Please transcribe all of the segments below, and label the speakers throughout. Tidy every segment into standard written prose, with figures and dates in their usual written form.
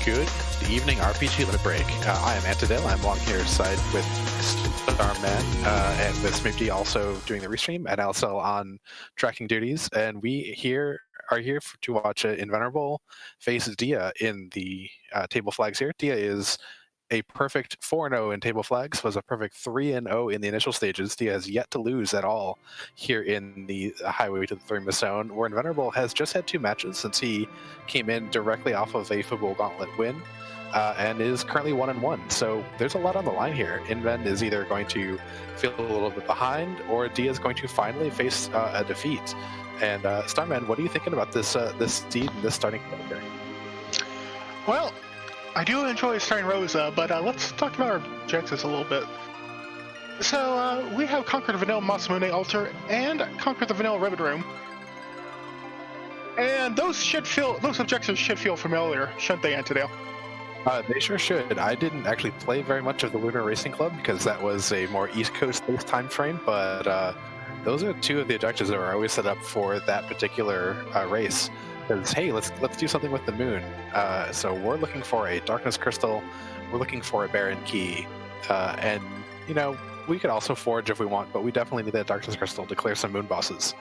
Speaker 1: Good evening, RPG Limit Break. I am Antidale. I'm along here side with Starman and with Smitty also doing the restream, and also on tracking duties. And we are here to watch Invenerable face Dia in the table flags here. Dia is a perfect 4-0 in table flags, was a perfect 3-0 in the initial stages. Dia has yet to lose at all here in the highway to the Threemus zone, where Invenerable has just had 2 matches since he came in directly off of a football gauntlet win, and is currently 1-1. So there's a lot on the line here. Inven is either going to feel a little bit behind, or Dia is going to finally face a defeat. And Starman, what are you thinking about this seed and this starting quarter?
Speaker 2: Well, I do enjoy starting Rosa, but let's talk about our objectives a little bit. So we have Conquer the Vanilla Masamune Altar and Conquer the Vanilla Ribbon Room. And those objectives should feel familiar, shouldn't they, Antidale?
Speaker 1: They sure should. I didn't actually play very much of the Lunar Racing Club because that was a more East Coast-based time frame, but those are 2 of the objectives that were always set up for that particular race. Because, hey, let's do something with the moon. So we're looking for a Darkness Crystal, we're looking for a Barren Key, and, you know, we could also forge if we want, but we definitely need that Darkness Crystal to clear some moon bosses.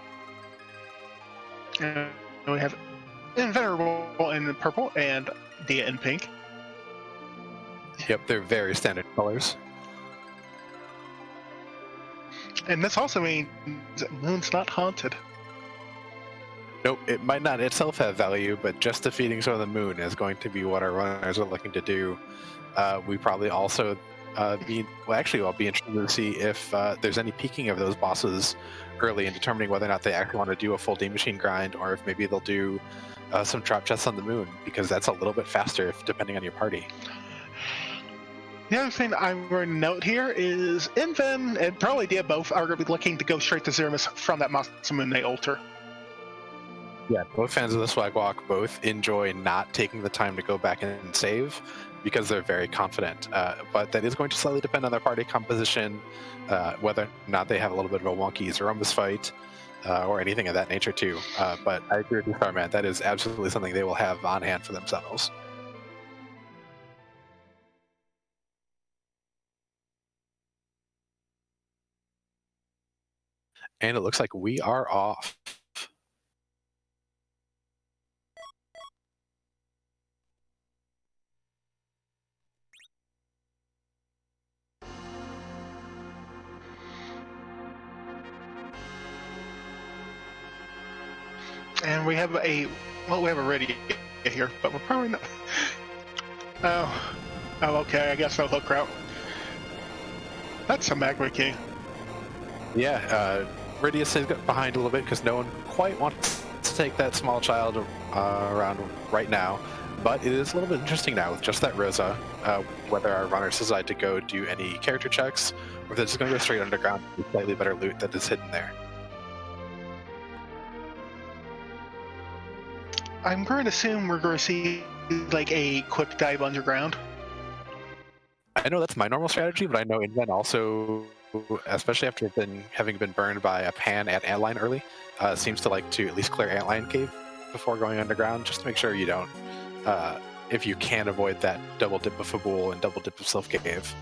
Speaker 2: And we have Invenerable in purple and Dia in pink.
Speaker 1: Yep, they're very standard colors.
Speaker 2: And this also means Moon's not haunted.
Speaker 1: Nope, it might not itself have value, but just defeating some of the moon is going to be what our runners are looking to do. We probably also I'll be interested to see if there's any peaking of those bosses early in determining whether or not they actually want to do a full D machine grind, or if maybe they'll do some trap chests on the moon, because that's a little bit faster depending on your party.
Speaker 2: The other thing I'm going to note here is Inven and probably Dia both are going to be looking to go straight to Threemus from that Masamune altar.
Speaker 1: Yeah, both fans of the Swag Walk both enjoy not taking the time to go back and save because they're very confident. But that is going to slightly depend on their party composition, whether or not they have a little bit of a wonky Zerombus fight, or anything of that nature too. But I agree with you, Starman. That is absolutely something they will have on hand for themselves. And it looks like we are off.
Speaker 2: And we have a radio here, but we're probably not. Oh, okay. I guess no hook route. That's a magma key.
Speaker 1: Yeah, Radius has got behind a little bit because no one quite wants to take that small child around right now. But it is a little bit interesting now with just that Rosa, whether our runners decide to go do any character checks, or if they're just going to go straight underground with slightly better loot that is hidden there.
Speaker 2: I'm going to assume we're going to see like a quick dive underground.
Speaker 1: I know that's my normal strategy, but I know Inven also, especially after having been burned by a pan at Antline early, seems to like to at least clear Antline Cave before going underground, just to make sure you don't, if you can avoid that double dip of Fabul and double dip of Sylph Cave.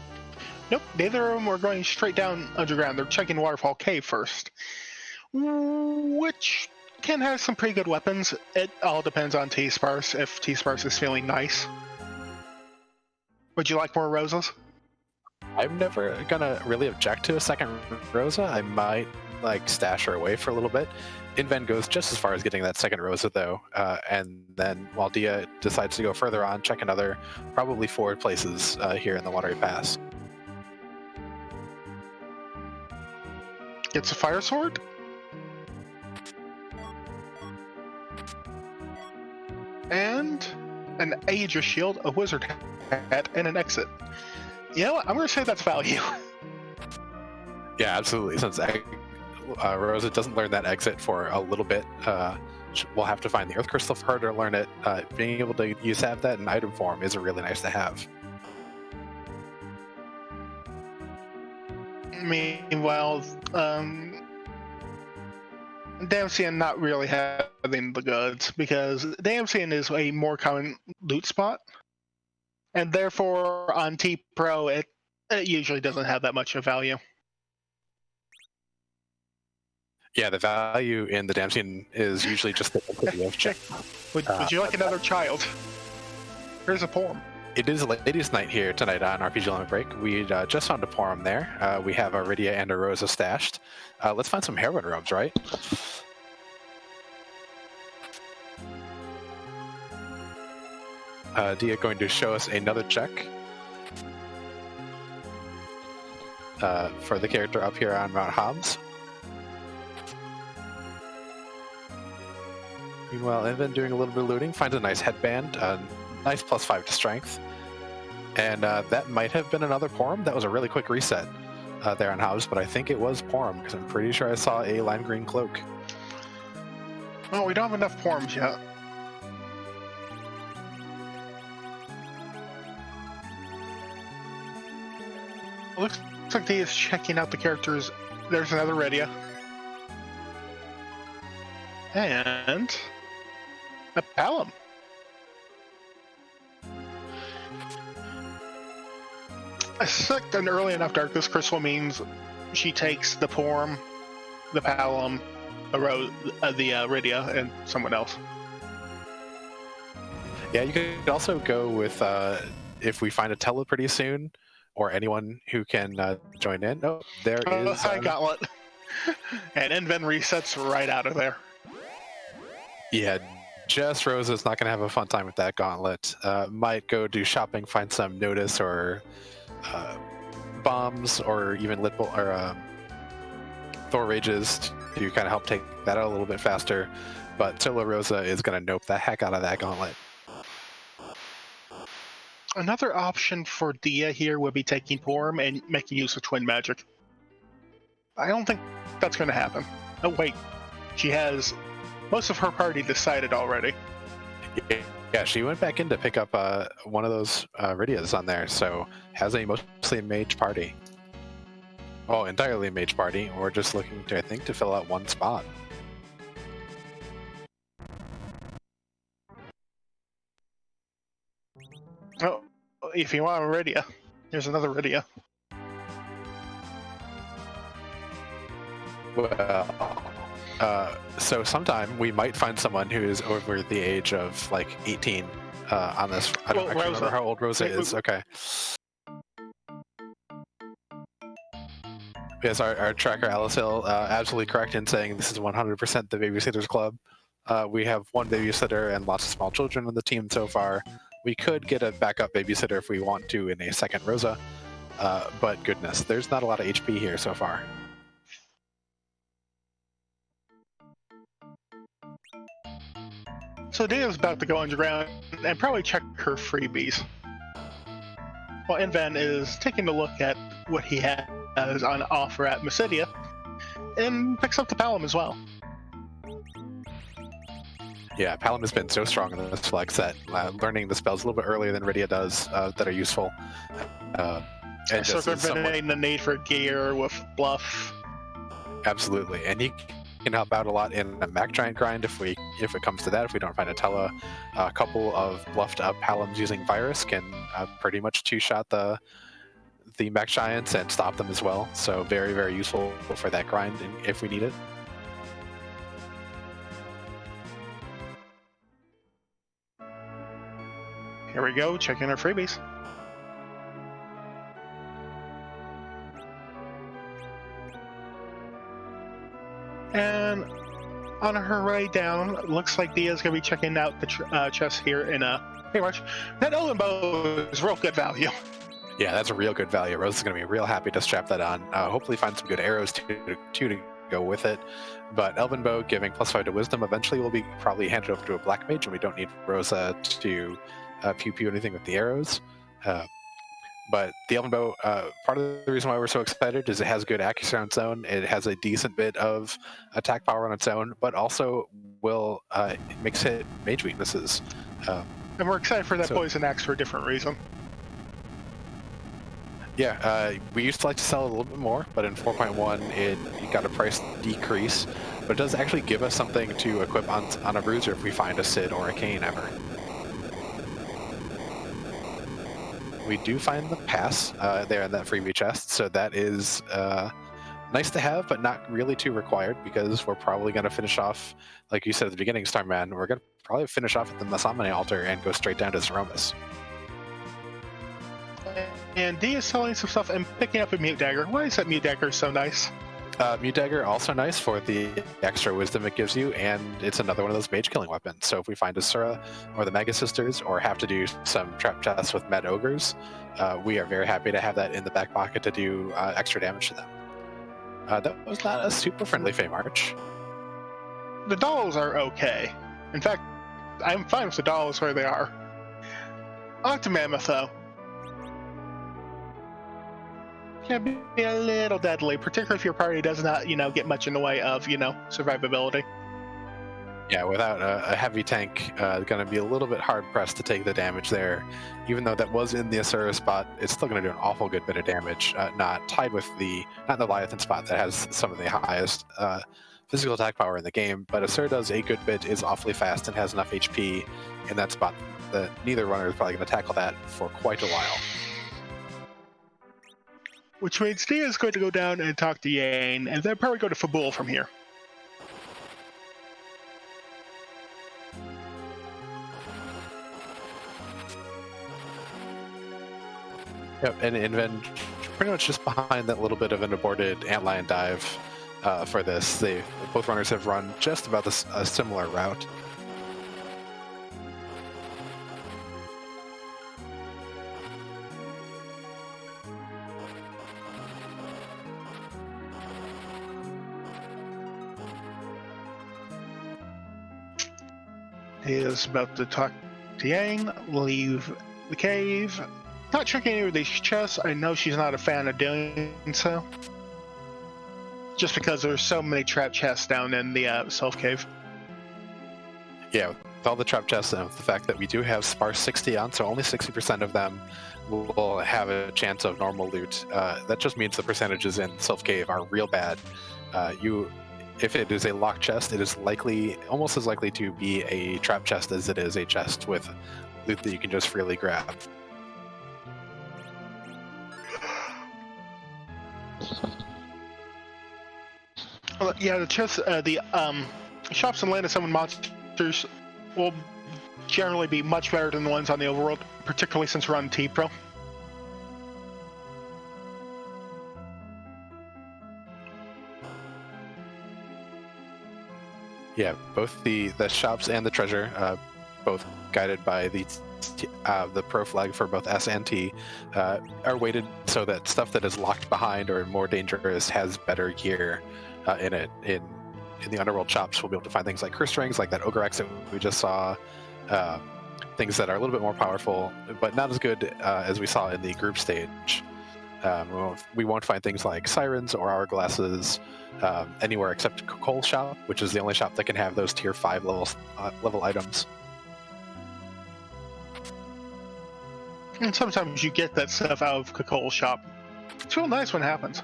Speaker 2: Nope, neither of them are going straight down underground. They're checking Waterfall Cave first, which can have some pretty good weapons. It all depends on T-Sparse, if T-Sparse is feeling nice. Would you like more Rosas?
Speaker 1: I'm never gonna really object to a second Rosa. I might like stash her away for a little bit. Inven goes just as far as getting that second Rosa though, and then while Dia decides to go further on, check another probably 4 places here in the Watery Pass.
Speaker 2: Gets a fire sword? And an Aegis shield, a wizard hat, and an exit. You know what? I'm going to say that's value.
Speaker 1: Yeah, absolutely. Since Rosa doesn't learn that exit for a little bit, we'll have to find the Earth Crystal for her to learn it. Being able to have that in item form is really nice to have.
Speaker 2: Meanwhile, Damsian not really having the goods, because Damsian is a more common loot spot. And therefore, on T Pro, it usually doesn't have that much of value.
Speaker 1: Yeah, the value in the Damsien is usually just the density of
Speaker 2: Check. Would you like another child? Here's a poem.
Speaker 1: It is ladies' night here tonight on RPG Limit Break. We just found a poem there. We have a Rydia and a Rosa stashed. Let's find some heroine robes, right? Dia going to show us another check for the character up here on Mount Hobbs. Meanwhile, Inven doing a little bit of looting, finds a nice headband, nice +5 to strength. And that might have been another Porum. That was a really quick reset there on Hobbs, but I think it was Porum because I'm pretty sure I saw a lime green cloak.
Speaker 2: Well, we don't have enough Porums yet. Looks like he is checking out the characters. There's another Rydia. And a Palom. I suspect an early enough Darkness Crystal means she takes the Porum, the Palom, the Rydia, and someone else.
Speaker 1: Yeah, you could also go with, if we find a Tella pretty soon, or anyone who can join in. Oh, there is...
Speaker 2: Hi, Gauntlet. And Inven resets right out of there.
Speaker 1: Yeah, just Rosa's not going to have a fun time with that Gauntlet. Might go do shopping, find some Notice or bombs, or even Lit or Thor Rages to kind of help take that out a little bit faster. But Solo Rosa is going to nope the heck out of that Gauntlet.
Speaker 2: Another option for Dia here would be taking Porum and making use of Twin Magic. I don't think that's going to happen. Oh, wait. She has most of her party decided already.
Speaker 1: Yeah, she went back in to pick up one of those Rydias on there, so has a mostly a mage party. Oh, entirely a mage party. We're just looking to, I think, to fill out one spot.
Speaker 2: Oh, if you want a Rydia, here's another Rydia.
Speaker 1: Well, so sometime we might find someone who is over the age of like 18 on this. I don't actually remember how old Rosa is. Okay. Yes, our tracker Alice Hill absolutely correct in saying this is 100% the Babysitters Club. We have one babysitter and lots of small children on the team so far. We could get a backup babysitter if we want to in a second Rosa, but goodness, there's not a lot of HP here so far.
Speaker 2: So Dia's about to go underground and probably check her freebies. While Inven is taking a look at what he has on offer at Mysidia, and picks up the Palom as well.
Speaker 1: Yeah, Palom has been so strong in this flex that learning the spells a little bit earlier than Rydia does that are useful.
Speaker 2: And circumventing the need for gear with bluff.
Speaker 1: Absolutely, and he can help out a lot in a Mac Giant grind if it comes to that. If we don't find a Tella, a couple of bluffed up Paloms using Virus can pretty much two-shot the Mac Giants and stop them as well. So very, very useful for that grind if we need it.
Speaker 2: Here we go, checking our freebies. And on her way down, looks like Dia's going to be checking out the chest here in pretty much. That Elven Bow is real good value.
Speaker 1: Yeah, that's a real good value. Rose is going to be real happy to strap that on. Hopefully find some good arrows to go with it. But Elven Bow giving +5 to Wisdom eventually will be probably handed over to a Black Mage, and we don't need Rosa to pew anything with the arrows. But the Elven Bow, part of the reason why we're so excited is it has good accuracy on its own. It has a decent bit of attack power on its own, but also will mix hit mage weaknesses.
Speaker 2: And we're excited for that Poison Axe for a different reason.
Speaker 1: Yeah, we used to like to sell a little bit more, but in 4.1 it got a price decrease. But it does actually give us something to equip on a bruiser if we find a Sid or a Kane ever. we do find the pass there in that freebie chest, so that is nice to have, but not really too required, because we're probably going to finish off, like you said at the beginning, Starman, we're going to probably finish off at the Masamune altar and go straight down to Threemus.
Speaker 2: And Dia is selling some stuff and picking up a Mute Dagger. Why is that Mute Dagger so nice?
Speaker 1: Mute Dagger also nice for the extra wisdom it gives you, and it's another one of those mage killing weapons. So if we find Asura or the Mega Sisters, or have to do some trap chests with Med Ogres, we are very happy to have that in the back pocket to do extra damage to them. That was not a super friendly Fey March.
Speaker 2: The dolls are okay. In fact, I'm fine with the dolls where they are. Octomammoth, though, can be a little deadly, particularly if your party does not, get much in the way of, survivability.
Speaker 1: Yeah, without a heavy tank, going to be a little bit hard pressed to take the damage there. Even though that was in the Asura spot, it's still going to do an awful good bit of damage. Not tied with not the Leviathan spot that has some of the highest physical attack power in the game, but Asura does a good bit, is awfully fast, and has enough HP in that spot that neither runner is probably going to tackle that for quite a while.
Speaker 2: Which means Dia is going to go down and talk to Yane, and then probably go to Fabul from here.
Speaker 1: Yep, and Inven pretty much just behind that little bit of an aborted antlion dive for this. Both runners have run just about a similar route.
Speaker 2: He is about to talk to Yang, leave the cave. Not checking any of these chests. I know she's not a fan of doing so. Just because there's so many trap chests down in the Self Cave.
Speaker 1: Yeah, with all the trap chests and the fact that we do have sparse 60 on, so only 60% of them will have a chance of normal loot. That just means the percentages in Self Cave are real bad. If it is a locked chest, it is almost as likely to be a trap chest as it is a chest with loot that you can just freely grab.
Speaker 2: Yeah, the chests, the shops in Land of Summon Monsters will generally be much better than the ones on the overworld, particularly since we're on T-Pro.
Speaker 1: Yeah, both the shops and the treasure, both guided by the pro flag for both S and T, are weighted so that stuff that is locked behind or more dangerous has better gear in it. In the underworld shops, we'll be able to find things like curse rings, like that ogre X that we just saw, things that are a little bit more powerful, but not as good as we saw in the group stage. We won't find things like sirens or hourglasses anywhere except Cole's shop, which is the only shop that can have those tier 5 level items.
Speaker 2: And sometimes you get that stuff out of Cole's shop. It's real nice when it happens.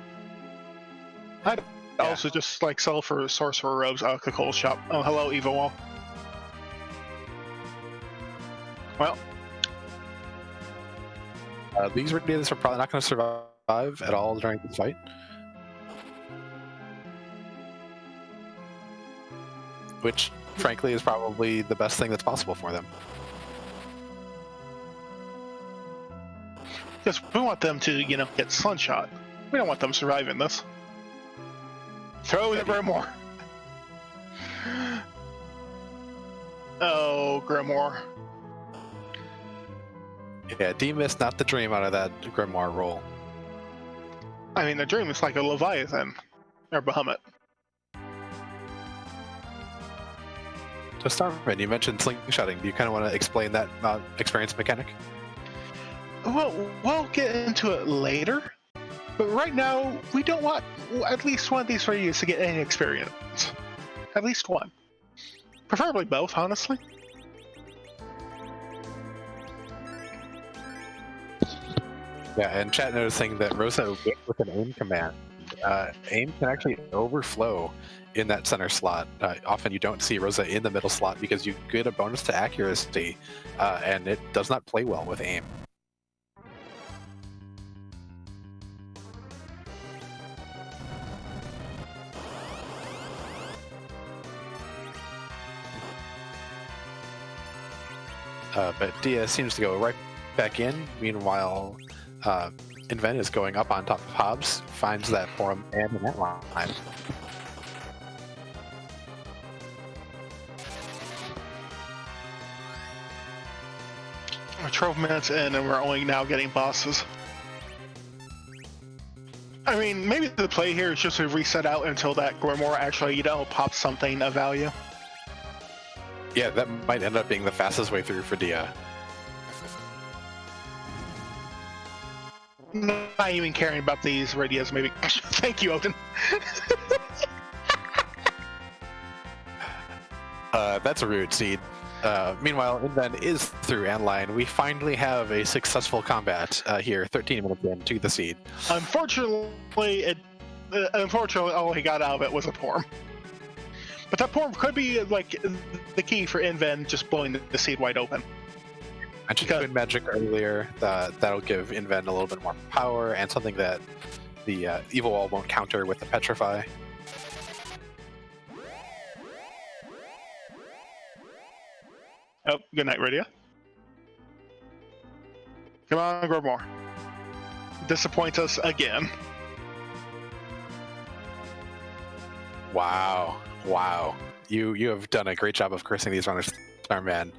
Speaker 2: I'd also just sell for sorcerer robes out of Cole's shop. Oh, hello, Evo Wall. Well,
Speaker 1: these radiators are probably not going to survive at all during the fight. Which, frankly, is probably the best thing that's possible for them.
Speaker 2: Because we want them to, get slingshot. We don't want them surviving this. Throw the Grimoire. Oh, Grimoire.
Speaker 1: Yeah, D missed not the dream out of that Grimoire roll.
Speaker 2: I mean, the dream is like a Leviathan. Or Bahamut.
Speaker 1: So Starman, you mentioned slingshotting. Do you kind of want to explain that experience mechanic?
Speaker 2: Well, we'll get into it later. But right now, we don't want at least one of these radios to get any experience. At least one. Preferably both, honestly.
Speaker 1: Yeah, and chat noticing that Rosa with an aim command. Aim can actually overflow in that center slot. Often you don't see Rosa in the middle slot because you get a bonus to accuracy, and it does not play well with aim. But Dia seems to go right back in. Meanwhile, Inven is going up on top of Hobbs, finds that forum and the net line.
Speaker 2: We're 12 minutes in and we're only now getting bosses. I mean, maybe the play here is just to reset out until that Grimoire actually, pops something of value.
Speaker 1: Yeah, that might end up being the fastest way through for Dia.
Speaker 2: Not even caring about these radios, maybe. Thank you, Odin.
Speaker 1: That's a rude seed. Meanwhile, Inven is through Anline. We finally have a successful combat here, 13 minutes into the seed.
Speaker 2: Unfortunately, all he got out of it was a Porm. But that Porm could be like the key for Inven just blowing the seed wide open.
Speaker 1: I just good magic earlier. That'll give Inven a little bit more power and something that the Evil Wall won't counter with the Petrify.
Speaker 2: Oh, good night, Radio. Come on, Grimoire. Disappoint us again.
Speaker 1: Wow. You have done a great job of cursing these runners, Starman.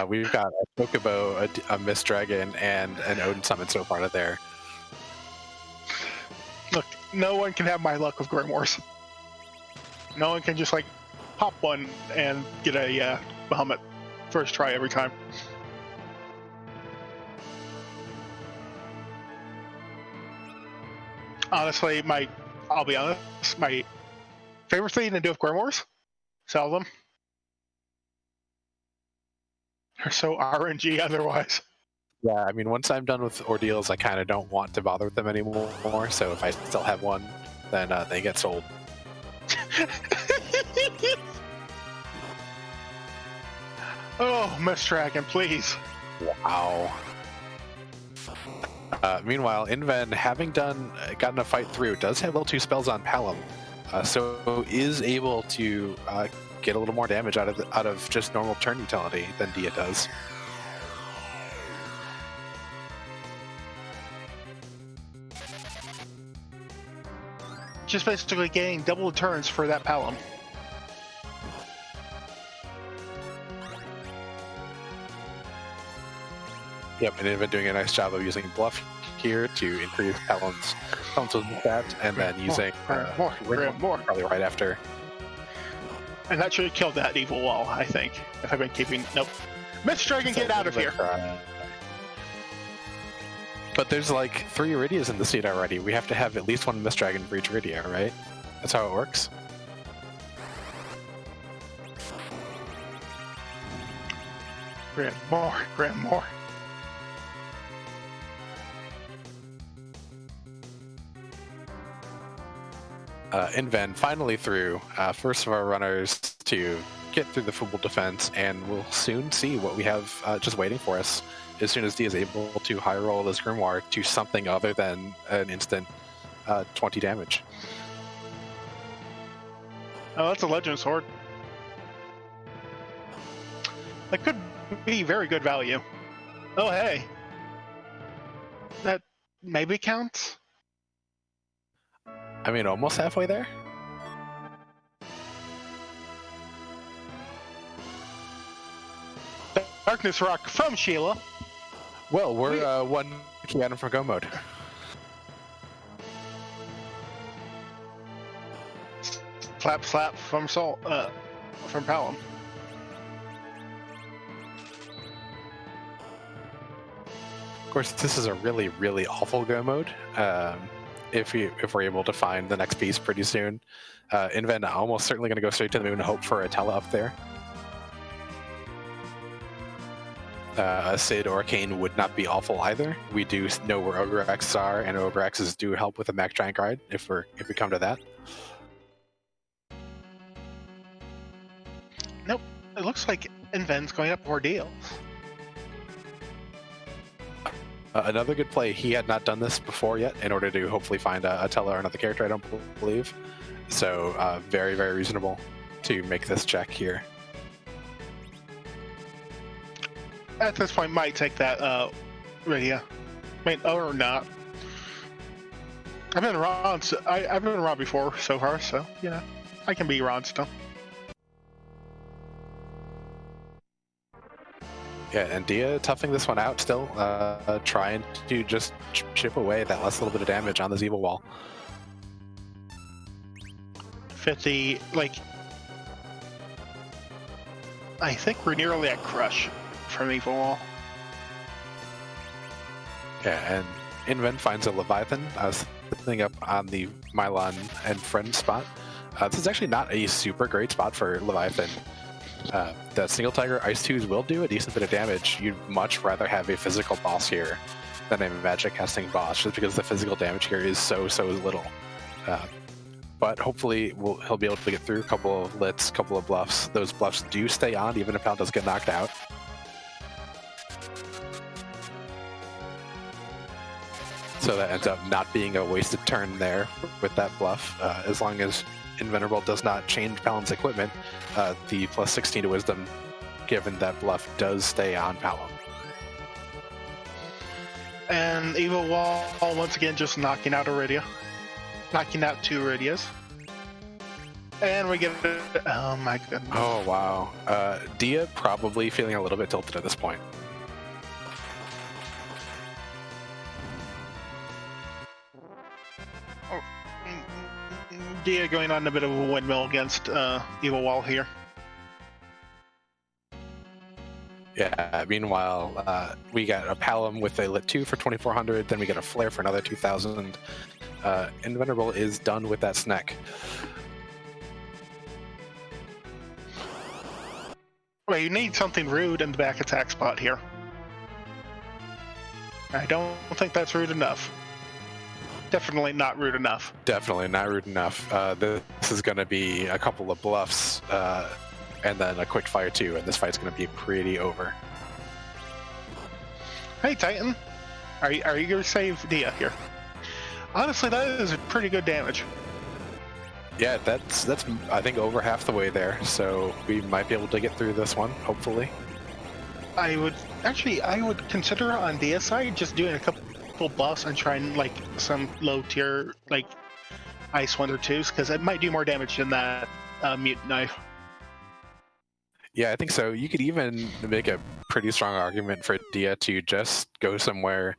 Speaker 1: We've got a Chocobo, a Mist Dragon, and an Odin summon so far there.
Speaker 2: Look, no one can have my luck with Grimoires. No one can just like pop one and get a Bahamut first try every time. Honestly, I'll be honest, my favorite thing to do with Grimoires, sell them. They're so RNG otherwise.
Speaker 1: Yeah, I mean, once I'm done with ordeals, I kind of don't want to bother with them anymore. So if I still have one, then they get sold.
Speaker 2: Oh, Mist Dragon, please.
Speaker 1: Wow. Meanwhile, Inven, having gotten a fight through, does have level 2 spells on Palom, so is able to get a little more damage out of just normal turn utility than Dia does.
Speaker 2: Just basically getting double turns for that Palom.
Speaker 1: Yep, and Inven doing a nice job of using Bluff here to increase Palom's stat, and then using
Speaker 2: more,
Speaker 1: probably right after.
Speaker 2: And that should have killed that Evil Wall, I think, if I've been keeping... Nope. Mist Dragon, get out of here!
Speaker 1: But there's like 3 Iridias in the seed already. We have to have at least one Mist Dragon for each Iridia, right? That's how it works.
Speaker 2: Grimoire.
Speaker 1: Inven finally through, first of our runners to get through the Fumble defense, and we'll soon see what we have just waiting for us as soon as Dia is able to high roll this Grimoire to something other than an instant 20 damage.
Speaker 2: Oh, that's a Legend Sword. That could be very good value. Oh, hey. That maybe counts?
Speaker 1: I mean, almost halfway there.
Speaker 2: Darkness Rock from Sheila.
Speaker 1: Well, we're one key item from Go mode.
Speaker 2: Slap from from Palom.
Speaker 1: Of course, this is a really, really awful Go mode. If we're able to find the next piece pretty soon, Inven almost certainly going to go straight to the moon and hope for a Tela up there. A Sid or a Kane would not be awful either. We do know where Ogre X's are, and Ogre X's do help with a Mac Giant Guard if we come to that.
Speaker 2: Nope, it looks like Inven's going up ordeals.
Speaker 1: Another good play. He had not done this before yet in order to hopefully find a Tela or another character, I don't believe. So very, very reasonable to make this check here.
Speaker 2: at this point might take that Rydia. I mean, or not. I've been Ron. I've been Ron before so far, so you know, I can be Ron still.
Speaker 1: Yeah, and Dia toughing this one out still, trying to just chip away that last little bit of damage on this evil wall.
Speaker 2: 50, like, I think we're nearly at crush from evil wall.
Speaker 1: Yeah, and Inven finds a Leviathan sitting up on the Mylon and Friend spot. This is actually not a super great spot for Leviathan. The single Tiger Ice 2s will do a decent bit of damage. You'd much rather have a physical boss here than a magic casting boss, just because the physical damage here is so little. But hopefully he'll be able to get through a couple of lits, couple of bluffs. Those bluffs do stay on even if Pal does get knocked out. So that ends up not being a wasted turn there with that bluff. As long as Invenerable does not change Palin's equipment, the plus 16 to Wisdom given that bluff does stay on Palin.
Speaker 2: And evil wall once again just knocking out Iridia. Knocking out 2 Iridias. And we get it. Oh my goodness.
Speaker 1: Oh wow. Dia probably feeling a little bit tilted at this point.
Speaker 2: Dia going on a bit of a windmill against evil wall here.
Speaker 1: Yeah, meanwhile, we got a Palom with a lit 2 for 2400, then we get a flare for another 2000. Invenerable is done with that snack.
Speaker 2: Well, you need something rude in the back attack spot here. I don't think that's rude enough. Definitely not rude enough.
Speaker 1: Definitely not rude enough. This is going to be a couple of bluffs, and then a quick fire too, and this fight's going to be pretty over.
Speaker 2: Hey Titan, are you going to save Dia here? Honestly, that is pretty good damage.
Speaker 1: Yeah, that's I think over half the way there, so we might be able to get through this one, hopefully.
Speaker 2: I would consider on Dia's side just doing a couple buffs and trying like some low tier like ice 1 or 2s, because it might do more damage than that mutant knife.
Speaker 1: Yeah, I think so. You could even make a pretty strong argument for Dia to just go somewhere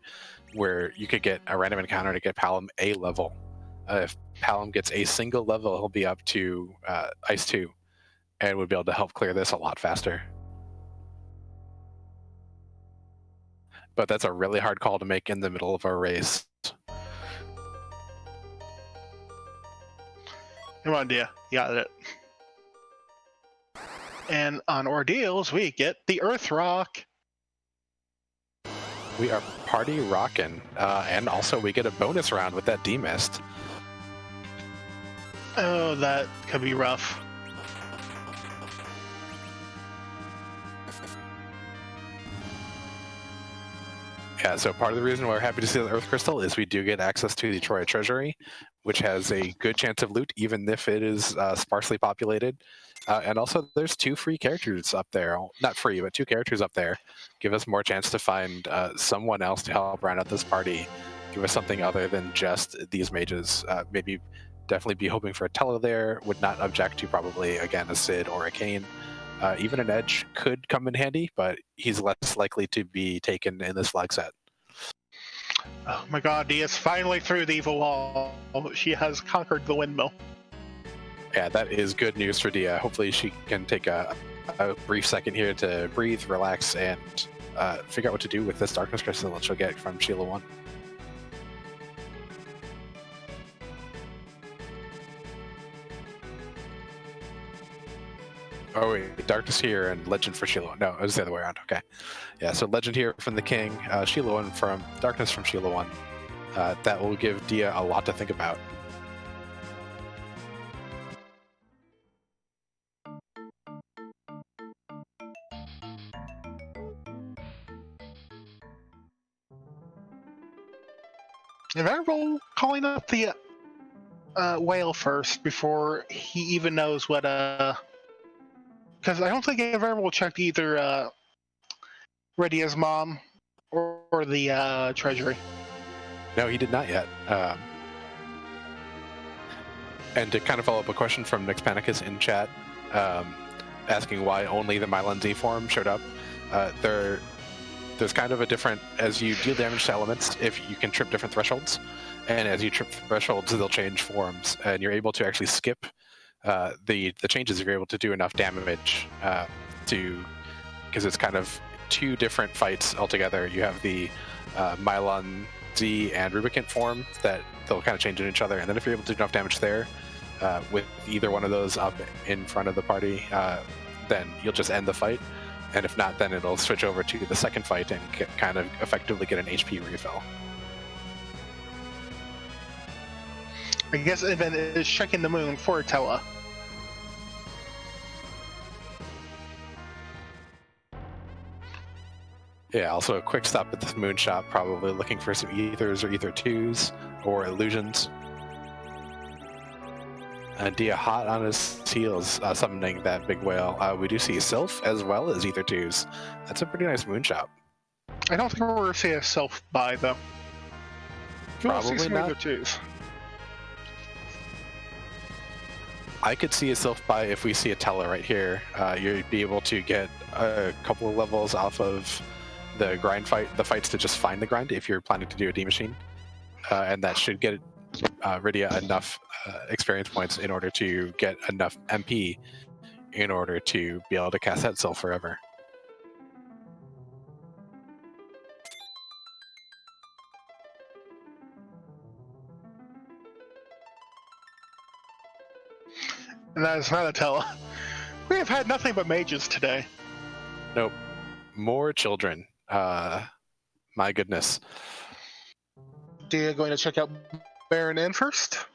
Speaker 1: where you could get a random encounter to get Palom a level. If Palom gets a single level, he'll be up to Ice 2 and would be able to help clear this a lot faster. But that's a really hard call to make in the middle of a race.
Speaker 2: Come on, Dia. You got it. And on Ordeals, we get the Earth Rock.
Speaker 1: We are party rocking, and also we get a bonus round with that D-Mist.
Speaker 2: Oh, that could be rough.
Speaker 1: Yeah, so part of the reason why we're happy to see the Earth Crystal is we do get access to the Troya Treasury, which has a good chance of loot, even if it is sparsely populated. And also, there's 2 free characters up there. Not free, but 2 characters up there. Give us more chance to find someone else to help round out this party. Give us something other than just these mages. Maybe definitely be hoping for a Tello there. Would not object to probably, again, a Sid or a Kane. Even an Edge could come in handy, but he's less likely to be taken in this flag set.
Speaker 2: Oh my god, Dia's finally through the evil wall. She has conquered the windmill.
Speaker 1: Yeah, that is good news for Dia. Hopefully she can take a brief second here to breathe, relax, and figure out what to do with this Darkness Crystal that she'll get from Sheila 1. Oh wait, Darkness here and Legend for Sheila 1. No, it was the other way around. Okay. Yeah, so Legend here from the King, Sheila 1 from Darkness from Sheila 1. That will give Dia a lot to think about.
Speaker 2: Invenerable calling up the whale first before he even knows what because I don't think Invenerable checked either Redia's mom or the treasury?
Speaker 1: No, he did not yet. And to kind of follow up a question from Nix Panicus in chat, asking why only the Mylon Z form showed up, there's kind of a different, as you deal damage to elements, if you can trip different thresholds, and as you trip thresholds, they'll change forms, and you're able to actually skip the changes if you're able to do enough damage because it's kind of two different fights altogether. You have the Mylon Z and Rubicant form that they'll kind of change in each other, and then if you're able to do enough damage there, with either one of those up in front of the party, then you'll just end the fight. And if not, then it'll switch over to the second fight and kind of effectively get an HP refill.
Speaker 2: I guess Inven is checking the moon for Tella.
Speaker 1: Yeah, also a quick stop at the moon shop, probably looking for some ethers or ether 2s or illusions. Dia hot on his heels, summoning that big whale. We do see Sylph as well as ether 2s. That's a pretty nice moon shop.
Speaker 2: I don't think we're going to see a Sylph buy, though.
Speaker 1: Probably not.
Speaker 2: Ether 2s.
Speaker 1: I could see a Sylph buy if we see a Tella right here. You'd be able to get a couple of levels off of the grind fight, the fights to just find the grind if you're planning to do a D machine. And that should get Rydia enough experience points in order to get enough MP in order to be able to cast that Sylph forever.
Speaker 2: And that is not a Tella. We have had nothing but mages today.
Speaker 1: Nope. More children. My goodness.
Speaker 2: Dia going to check out Baron Inn first.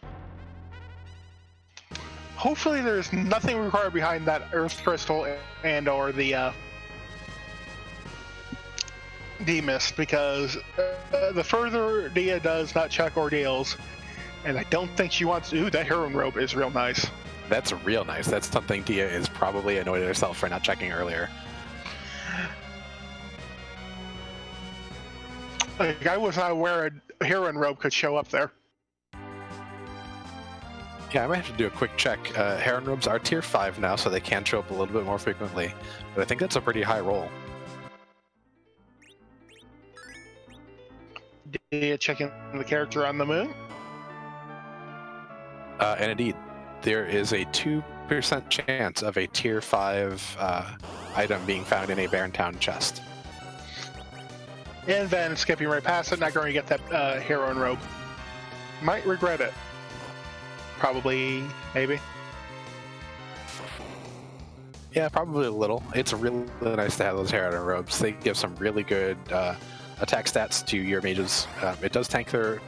Speaker 2: Hopefully there's nothing required behind that Earth Crystal and or the D-Mist, because the further Dia does not check ordeals, and I don't think she wants to. Ooh, that heroine robe is real nice.
Speaker 1: That's real nice. That's something Dia is probably annoyed at herself for not checking earlier.
Speaker 2: Like, I was not aware a heroine robe could show up there.
Speaker 1: Yeah, I might have to do a quick check. Heron robes are tier 5 now, so they can show up a little bit more frequently, but I think that's a pretty high roll.
Speaker 2: Dia checking the character on the moon.
Speaker 1: And indeed, there is a 2% chance of a tier 5 item being found in a Barontown chest.
Speaker 2: And then skipping right past it, not going to get that heroine robe. Might regret it. Probably, maybe.
Speaker 1: Yeah, probably a little. It's really nice to have those heroine robes. They give some really good attack stats to your mages. It does tank their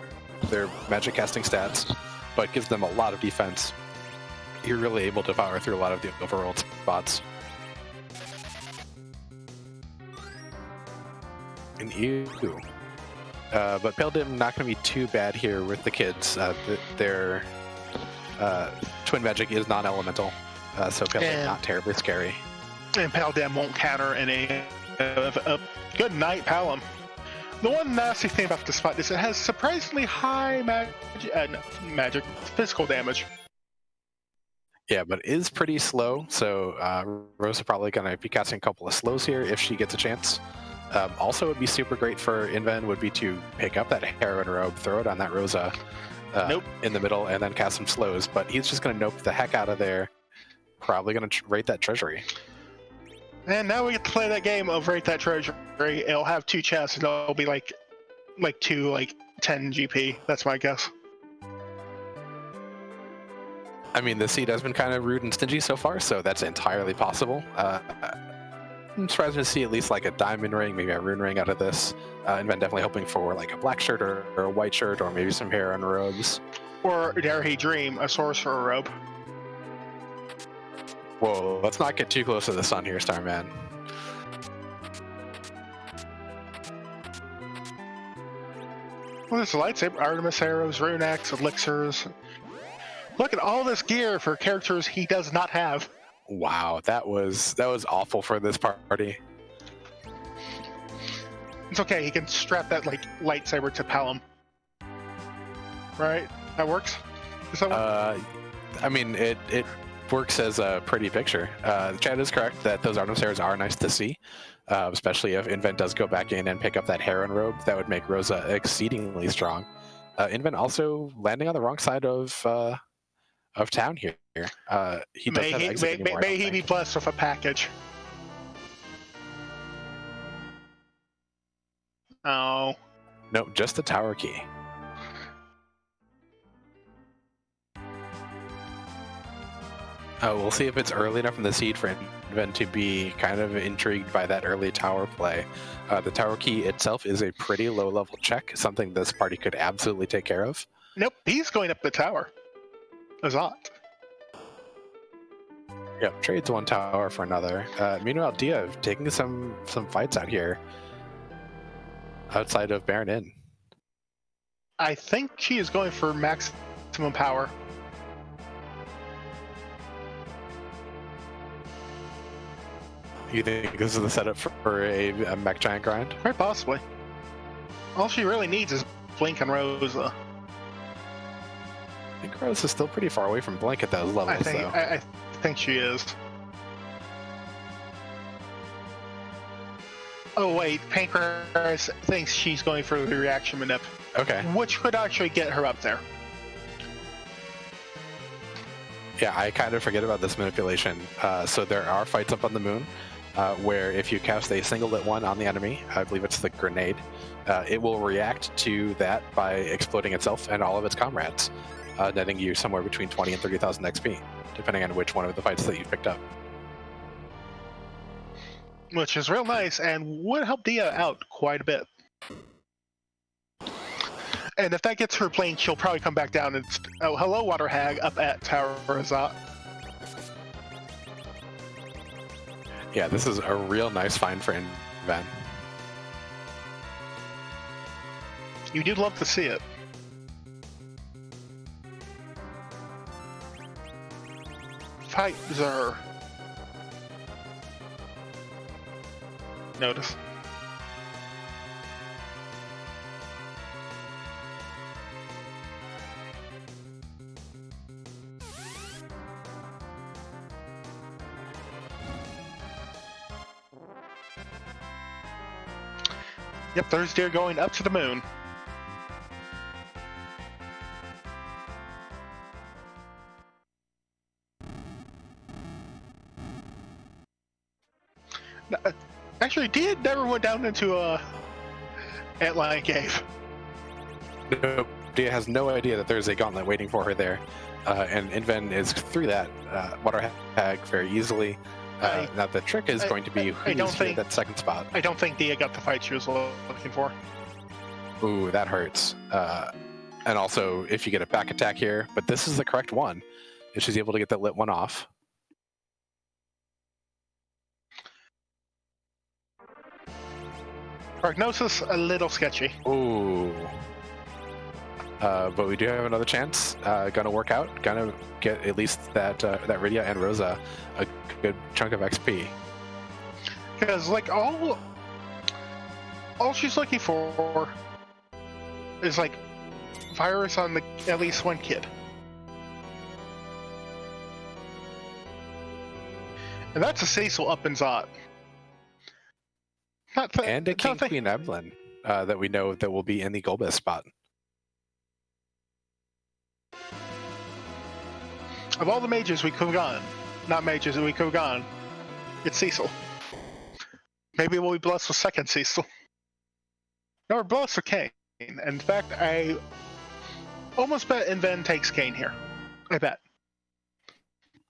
Speaker 1: magic casting stats, but gives them a lot of defense. You're really able to power through a lot of the overworld spots. And but Pale Dim not going to be too bad here with the kids. Their twin magic is non-elemental, so Pale Dim not terribly scary.
Speaker 2: And Pale Dim won't counter any good night, Palom. The one nasty thing about this spot is it has surprisingly high magic physical damage.
Speaker 1: Yeah, but it is pretty slow, so Rose is probably going to be casting a couple of slows here if she gets a chance. Also, would be super great for Inven would be to pick up that heroine robe, throw it on that Rosa in the middle, and then cast some slows. But he's just going to nope the heck out of there. Probably going to rate that treasury.
Speaker 2: And now we get to play that game of rate that treasury. It'll have 2 chests, and it'll be like 10 GP. That's my guess.
Speaker 1: I mean, the seed has been kind of rude and stingy so far, so that's entirely possible. I'm surprised to see at least like a diamond ring, maybe a rune ring out of this. And I'm definitely hoping for like a black shirt or a white shirt, or maybe some heroine robes.
Speaker 2: Or dare he dream, a sorcerer robe.
Speaker 1: Whoa, let's not get too close to the sun here, Starman.
Speaker 2: Well, there's a lightsaber, Artemis arrows, rune axe, elixirs. Look at all this gear for characters he does not have.
Speaker 1: Wow, that was awful for this party.
Speaker 2: It's okay. He can strap that like lightsaber to Palom. Right? That works. Is that work?
Speaker 1: I mean, it works as a pretty picture. Chad is correct that those Artemis hairs are nice to see, especially if Invent does go back in and pick up that heron robe. That would make Rosa exceedingly strong. Invent also landing on the wrong side of town here. He doesn't have exit anymore.
Speaker 2: May he be blessed with a package. Oh.
Speaker 1: Nope, just the tower key. We'll see if it's early enough in the seed for Invent to be kind of intrigued by that early tower play. The tower key itself is a pretty low-level check, something this party could absolutely take care of.
Speaker 2: Nope, he's going up the tower. Azat.
Speaker 1: Yep, trades one tower for another. Meanwhile, Dia taking some fights out here outside of Baron Inn.
Speaker 2: I think she is going for maximum power.
Speaker 1: You think this is the setup for a mech giant grind?
Speaker 2: Quite possibly. All she really needs is Blink and Rosa.
Speaker 1: I think Rosa's still pretty far away from Blink at those levels, though.
Speaker 2: I think she is. Oh wait, Pancreas thinks she's going for the reaction manip.
Speaker 1: Okay.
Speaker 2: Which could actually get her up there.
Speaker 1: Yeah, I kind of forget about this manipulation. So there are fights up on the moon where if you cast a single lit one on the enemy, I believe it's the grenade, it will react to that by exploding itself and all of its comrades, netting you somewhere between 20 and 30,000 XP, depending on which one of the fights that you picked up.
Speaker 2: Which is real nice and would help Dia out quite a bit. And if that gets her plane, she'll probably come back down and... Oh, hello, Water Hag, up at Tower Azat.
Speaker 1: Yeah, this is a real nice find for Invent.
Speaker 2: You do love to see it. Fight Zer. Notice. Yep, Thursday going up to the moon. Actually, Dia never went down into a Antlion Cave.
Speaker 1: No, Dia has no idea that there's a gauntlet waiting for her there, and Inven is through that Water Hag very easily. Now the trick is going to be who's here at that second spot.
Speaker 2: I don't think Dia got the fight she was looking for.
Speaker 1: Ooh, that hurts. And also, if you get a back attack here, but this is the correct one, if she's able to get that lit one off.
Speaker 2: Prognosis a little sketchy.
Speaker 1: Ooh. But we do have another chance. Gonna work out. Gonna get at least that Rydia and Rosa a good chunk of XP.
Speaker 2: Because like all she's looking for is like virus on at least one kid. And that's a Cecil up in Zot.
Speaker 1: And a King Queen Evelyn that we know that will be in the Golbez spot.
Speaker 2: Of all the mages we could have gone, not mages that we could have gone, it's Cecil. Maybe we'll be blessed with second Cecil. No, we're blessed with Kane. In fact, I almost bet Inven takes Kane here. I bet.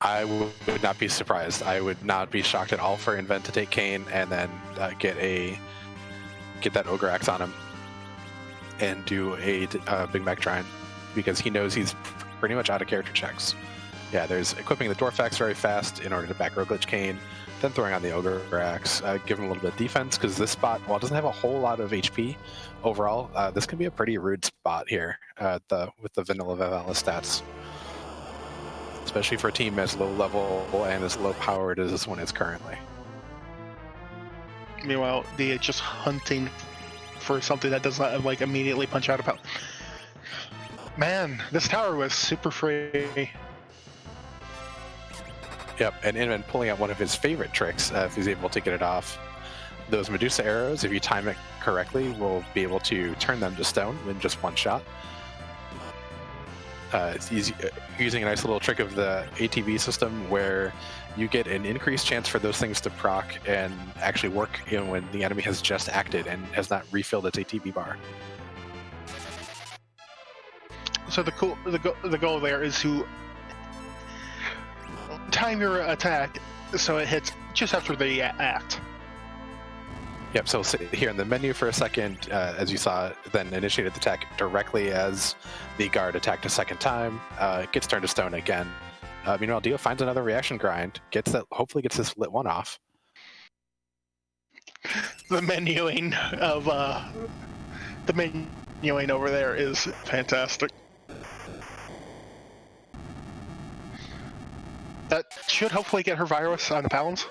Speaker 1: I would not be surprised. I would not be shocked at all for Invent to take Kane and then get that Ogre Axe on him and do a Big Mac Giant, because he knows he's pretty much out of character checks. Yeah, there's equipping the Dwarf Axe very fast in order to back Roglitch Kane, then throwing on the Ogre Axe, give him a little bit of defense, because this spot, while it doesn't have a whole lot of HP overall, this can be a pretty rude spot here with the vanilla Vavala stats. Especially for a team as low level and as low powered as this one is currently.
Speaker 2: Meanwhile, Dia just hunting for something that does not like immediately punch out a power. Man, this tower was super free.
Speaker 1: Yep, and Inven pulling out one of his favorite tricks, if he's able to get it off. Those Medusa arrows, if you time it correctly, will be able to turn them to stone in just one shot. He's using a nice little trick of the ATB system where you get an increased chance for those things to proc and actually work when the enemy has just acted and has not refilled its ATB bar.
Speaker 2: So the goal there is to time your attack so it hits just after the act.
Speaker 1: Yep, so sit here in the menu for a second, as you saw, then initiated the attack directly as the guard attacked a second time, gets turned to stone again. Meanwhile, Dia finds another reaction grind, hopefully gets this lit one off.
Speaker 2: The menuing of the menuing over there is fantastic. That should hopefully get her virus on the Palins.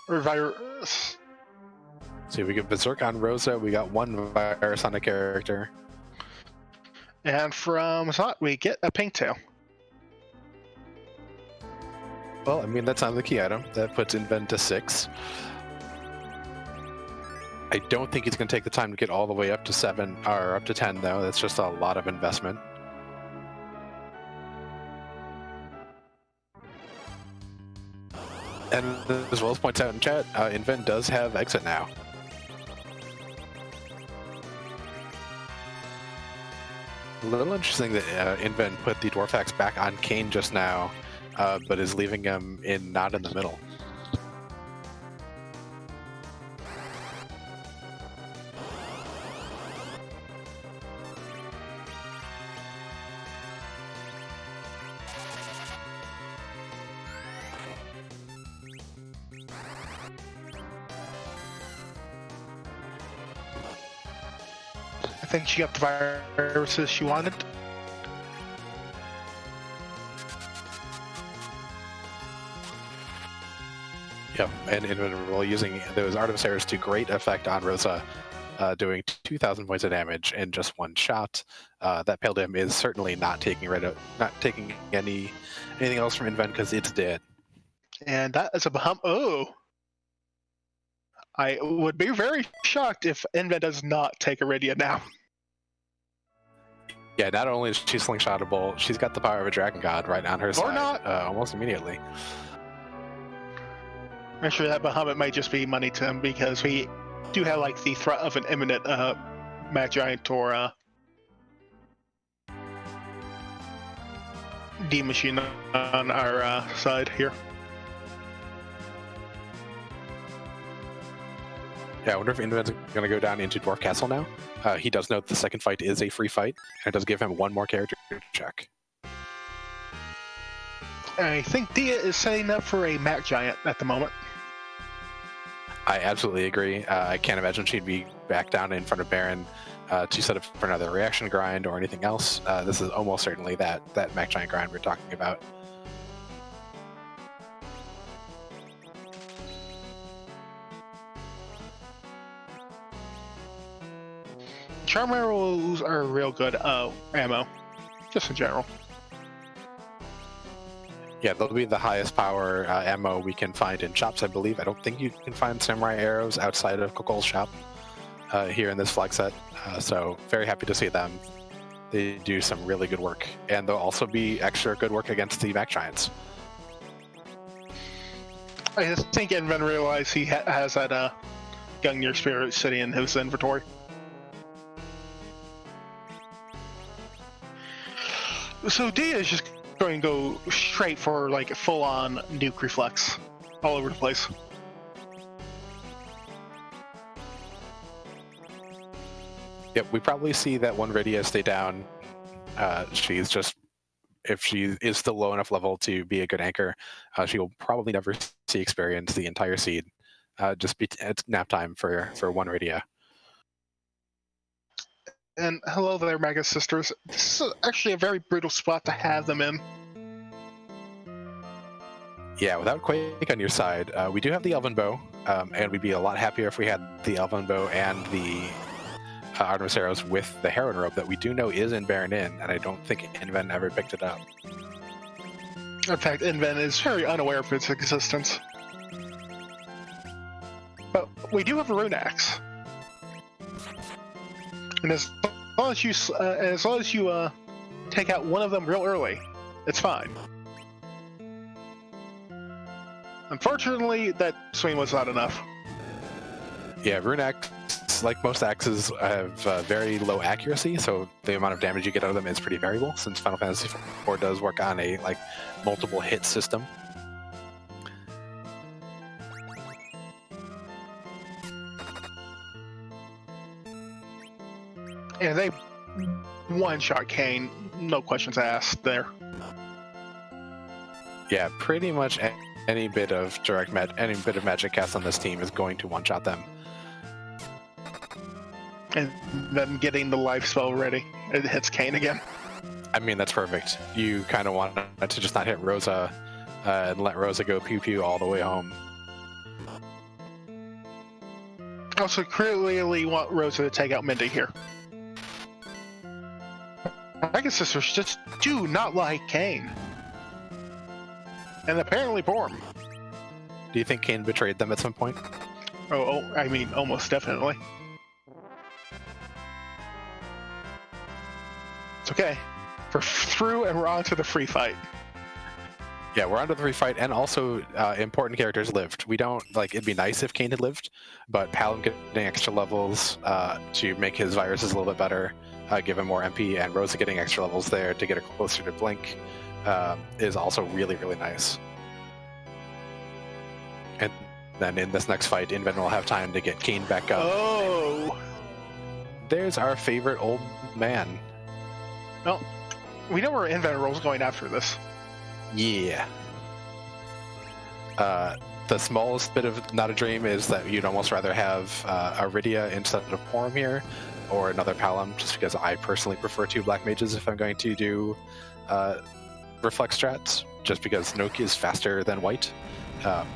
Speaker 2: Or virus.
Speaker 1: See, we get Berserk on Rosa, we got one virus on a character.
Speaker 2: And from Zot, we get a pink tail.
Speaker 1: Well, I mean, that's on the key item. That puts Inven to 6. I don't think he's going to take the time to get all the way up to 7, or up to 10, though. That's just a lot of investment. And as well as points out in chat, Inven does have exit now. A little interesting that Inven put the Dwarf Axe back on Kane just now, but is leaving him not in the middle.
Speaker 2: I think she got the viruses she wanted.
Speaker 1: Yep, and Invenerable using those Artemis arrows to great effect on Rosa, doing 2,000 points of damage in just one shot. That Pale Dim is certainly not taking anything else from Inven because it's dead.
Speaker 2: And that is a Bahamut. Oh! I would be very shocked if Inven does not take Iridia now.
Speaker 1: Yeah, not only is she slingshotable, she's got the power of a Dragon God right on her side
Speaker 2: not.
Speaker 1: almost immediately.
Speaker 2: I'm sure that Bahamut might just be money to him because we do have like the threat of an imminent Mad Giant or D Machine on our side here.
Speaker 1: Yeah, I wonder if Inven's going to go down into Dwarf Castle now. He does note the second fight is a free fight, and it does give him one more character to check.
Speaker 2: I think Dia is setting up for a Mac Giant at the moment.
Speaker 1: I absolutely agree. I can't imagine she'd be back down in front of Baron to set up for another reaction grind or anything else. This is almost certainly that Mac Giant grind we're talking about.
Speaker 2: Charm arrows are real good ammo, just in general.
Speaker 1: Yeah, they'll be the highest power ammo we can find in shops, I believe. I don't think you can find samurai arrows outside of Kokol's shop here in this flag set. So very happy to see them. They do some really good work. And they'll also be extra good work against the Mac Giants.
Speaker 2: I just think Inven realized he has that Gungnir Spirit sitting in his inventory. So Dia is just going to go straight for like full-on nuke reflex all over the place.
Speaker 1: Yep, we probably see that one Rydia stay down. She's just, if she is still low enough level to be a good anchor, she will probably never see experience the entire seed. It's nap time for one Rydia.
Speaker 2: And hello there, Mega Sisters. This is actually a very brutal spot to have them in.
Speaker 1: Yeah, without Quake on your side, we do have the Elven Bow, and we'd be a lot happier if we had the Elven Bow and the Artemis Arrows with the Heroin Robe that we do know is in Baron Inn, and I don't think Inven ever picked it up.
Speaker 2: In fact, Inven is very unaware of its existence. But we do have a Rune Axe. And as long as you take out one of them real early, it's fine. Unfortunately, that swing was not enough.
Speaker 1: Yeah, Rune Axe, like most axes, have very low accuracy, so the amount of damage you get out of them is pretty variable, since Final Fantasy IV does work on a multiple hit system.
Speaker 2: And they one-shot Kane, no questions asked there.
Speaker 1: Yeah, pretty much any bit of magic cast on this team is going to one-shot them.
Speaker 2: And then getting the life spell ready, it hits Kane again.
Speaker 1: I mean, that's perfect. You kind of want to just not hit Rosa and let Rosa go pew-pew all the way home.
Speaker 2: Also, clearly want Rosa to take out Mindy here. Dragon Sisters just do not like Kane. And apparently Borm.
Speaker 1: Do you think Kane betrayed them at some point?
Speaker 2: Oh, I mean, almost definitely. It's okay. We're through and we're on to the free fight.
Speaker 1: Yeah, we're on to the free fight, and also important characters lived. We don't, it'd be nice if Kane had lived, but Paladin getting extra levels to make his viruses a little bit better, give him more MP, and Rosa getting extra levels there to get her closer to Blink is also really, really nice. And then in this next fight, Inven will have time to get Kane back up.
Speaker 2: Oh!
Speaker 1: There's our favorite old man.
Speaker 2: Well, we know where Invenerable's going after this.
Speaker 1: Yeah. The smallest bit of Not a Dream is that you'd almost rather have Iridia instead of Porum here, or another Palom, just because I personally prefer two Black Mages if I'm going to do Reflex strats, just because Noki is faster than White,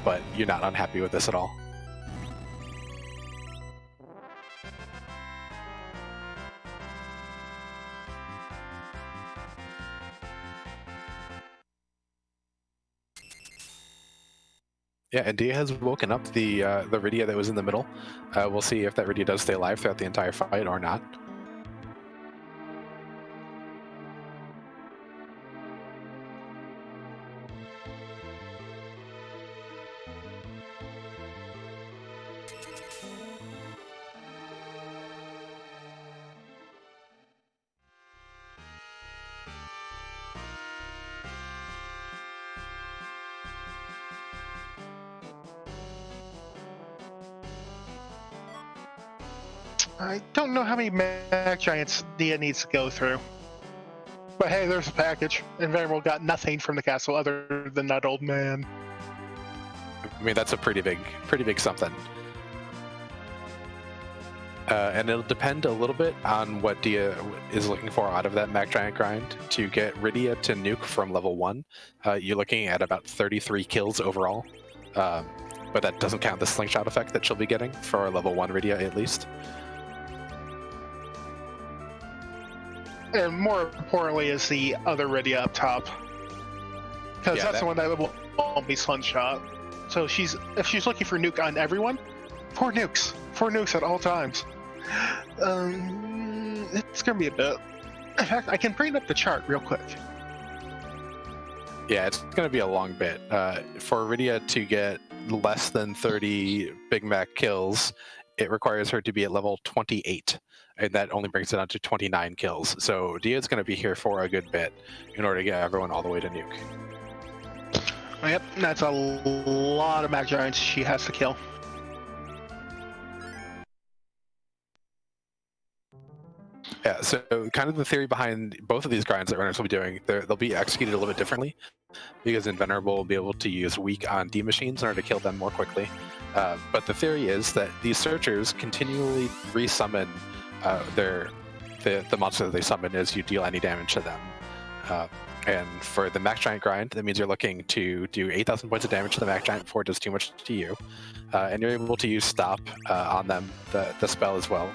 Speaker 1: but you're not unhappy with this at all. Yeah, and Dia has woken up the Rydia that was in the middle. We'll see if that Rydia does stay alive throughout the entire fight or not.
Speaker 2: I don't know how many Mag Giants Dia needs to go through. But hey, there's a package. Invenerable got nothing from the castle other than that old man.
Speaker 1: I mean, that's a pretty big something. And it'll depend a little bit on what Dia is looking for out of that Mag Giant grind. To get Rydia to nuke from level 1, you're looking at about 33 kills overall. But that doesn't count the slingshot effect that she'll be getting for level 1 Rydia at least.
Speaker 2: And more importantly is the other Rydia up top. Because that's the one that won't be slingshot. So if she's looking for nuke on everyone, 4 nukes. 4 nukes at all times. It's going to be a bit. In fact, I can bring up the chart real quick.
Speaker 1: Yeah, it's going to be a long bit. For Rydia to get less than 30 Big Mac kills, it requires her to be at level 28. And that only brings it down to 29 kills. So Dia's going to be here for a good bit in order to get everyone all the way to nuke.
Speaker 2: Yep, that's a lot of Mag Giants she has to kill.
Speaker 1: Yeah, so kind of the theory behind both of these grinds that runners will be doing, they'll be executed a little bit differently, because Invenerable will be able to use weak on D machines in order to kill them more quickly. But the theory is that these searchers continually resummon the monster that they summon as you deal any damage to them. And for the Max Giant grind, that means you're looking to do 8,000 points of damage to the Max Giant before it does too much to you. And you're able to use Stop on them, the spell as well.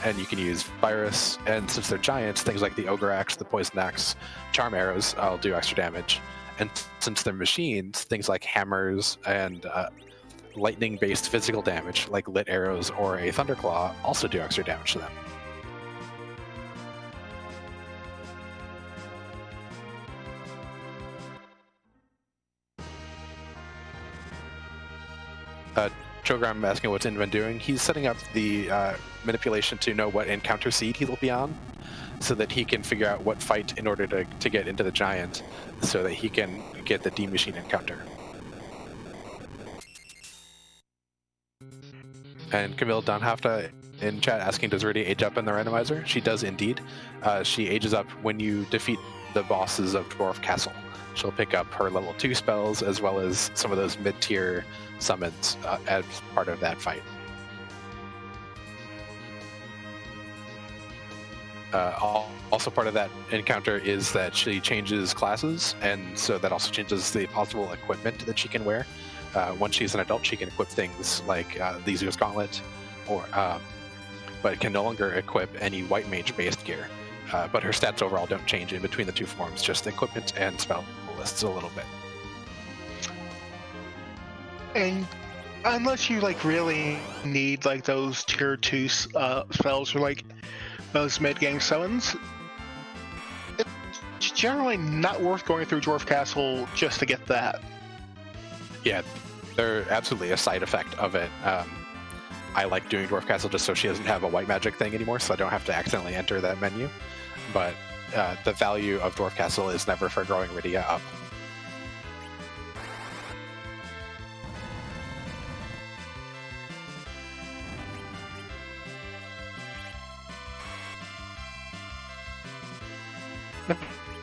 Speaker 1: And you can use Virus, and since they're giants, things like the Ogre Axe, the Poison Axe, Charm Arrows will do extra damage. And since they're machines, things like hammers and lightning-based physical damage, like Lit Arrows or a Thunderclaw, also do extra damage to them. Chogram asking what's Inven doing. He's setting up the manipulation to know what encounter seed he will be on, so that he can figure out what fight in order to get into the giant, so that he can get the D Machine encounter. And Camille Donhafta in chat asking, does Rudy age up in the randomizer? She does indeed. She ages up when you defeat the bosses of Dwarf Castle. She'll pick up her level 2 spells as well as some of those mid-tier summons as part of that fight. Also part of that encounter is that she changes classes, and so that also changes the possible equipment that she can wear. Once she's an adult, she can equip things like the Zeus Gauntlet, but can no longer equip any White Mage-based gear. But her stats overall don't change in between the two forms, just equipment and spell lists a little bit.
Speaker 2: And unless you like really need like those tier 2 spells or like those mid-game summons, it's generally not worth going through Dwarf Castle just to get that.
Speaker 1: Yeah, they're absolutely a side effect of it. I like doing Dwarf Castle just so she doesn't have a white magic thing anymore, so I don't have to accidentally enter that menu. But the value of Dwarf Castle is never for growing Rydia up.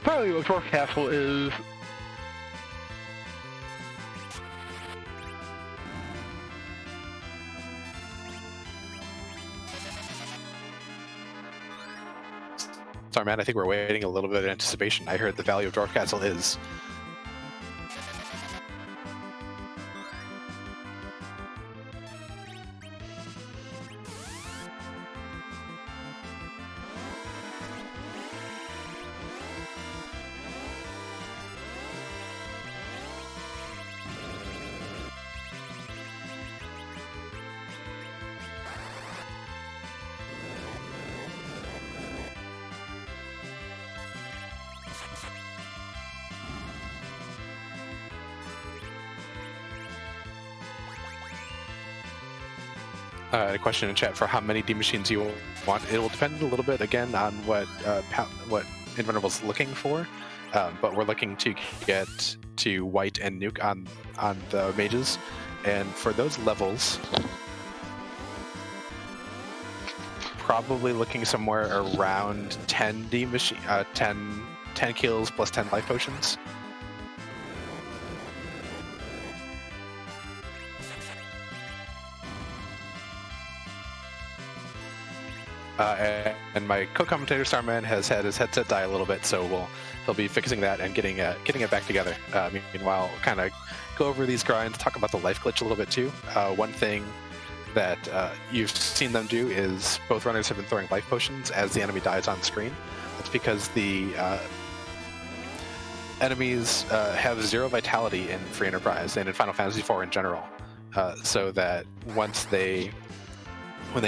Speaker 2: Probably what Dwarf Castle is.
Speaker 1: Sorry, man, I think we're waiting a little bit of anticipation. I heard the value of Dwarf Castle is... A question in chat for how many D machines you want. It will depend a little bit again on what Invenerable's looking for, but we're looking to get to White and Nuke on the mages, and for those levels, probably looking somewhere around 10 D machine, 10 kills plus 10 life potions. And my co-commentator Starman has had his headset die a little bit, so he'll be fixing that and getting it back together. Meanwhile, kind of go over these grinds, talk about the life glitch a little bit too. One thing that you've seen them do is both runners have been throwing life potions as the enemy dies on screen. That's because the enemies have 0 vitality in Free Enterprise and in Final Fantasy IV in general, so that when they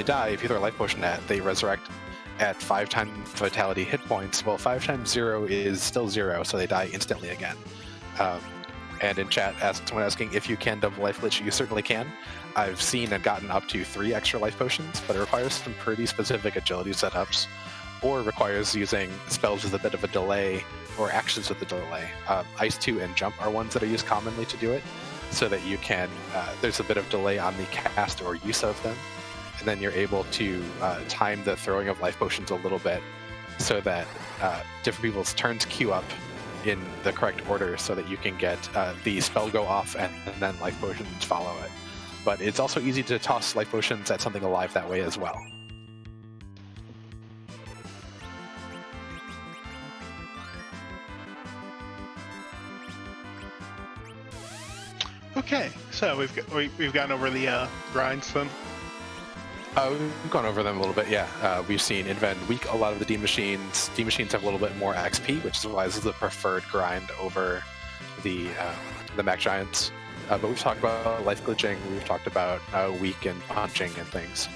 Speaker 1: die, if you throw a life potion they resurrect at 5 times vitality hit points. Well, 5 times 0 is still 0, so they die instantly again. And in chat, someone asking if you can double life glitch, you certainly can. I've seen and gotten up to 3 extra life potions, but it requires some pretty specific agility setups, or requires using spells with a bit of a delay, or actions with a delay. Ice 2 and Jump are ones that are used commonly to do it, so that you can, there's a bit of delay on the cast or use of them, and then you're able to time the throwing of life potions a little bit so that different people's turns queue up in the correct order so that you can get the spell go off and then life potions follow it. But it's also easy to toss life potions at something alive that way as well.
Speaker 2: Okay, so we've gone over the grinds then.
Speaker 1: We've gone over them a little bit, yeah. We've seen Inven weak a lot of the D machines. D machines have a little bit more XP, which is why this is the preferred grind over the Mech Giants. But we've talked about life glitching, we've talked about weak and punching and things.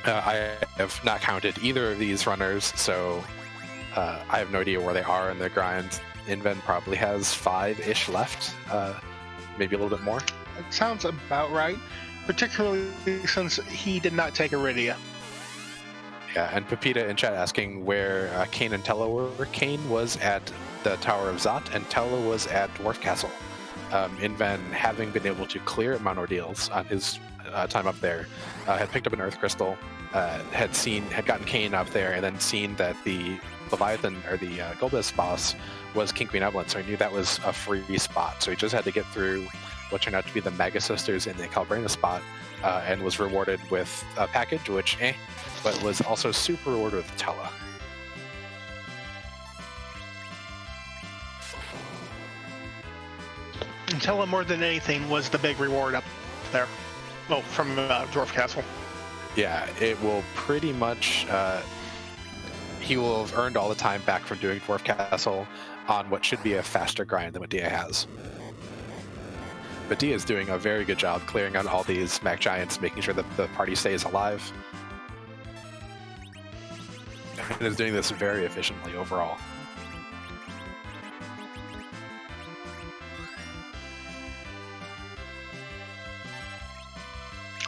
Speaker 1: I have not counted either of these runners, so I have no idea where they are in the grind. Inven probably has 5-ish left, maybe a little bit more.
Speaker 2: It sounds about right, particularly since he did not take Iridia.
Speaker 1: Yeah, and Pepita in chat asking where Kane and Tella were. Kane was at the Tower of Zot, and Tella was at Dwarf Castle. Inven, having been able to clear Mount Ordeals on his time up there, had picked up an Earth Crystal, had gotten Kane up there, and then seen that the Leviathan, or the Golbez boss, was King Queen Evelyn, so he knew that was a free spot. So he just had to get through what turned out to be the Mega Sisters in the Calbrena spot, and was rewarded with a package, which but was also super rewarded with Tella.
Speaker 2: And Tella, more than anything, was the big reward up there. Well, from Dwarf Castle.
Speaker 1: Yeah, it will pretty much... he will have earned all the time back from doing Dwarf Castle on what should be a faster grind than what Dia has. But Dia is doing a very good job clearing out all these Mech Giants, making sure that the party stays alive. And is doing this very efficiently overall.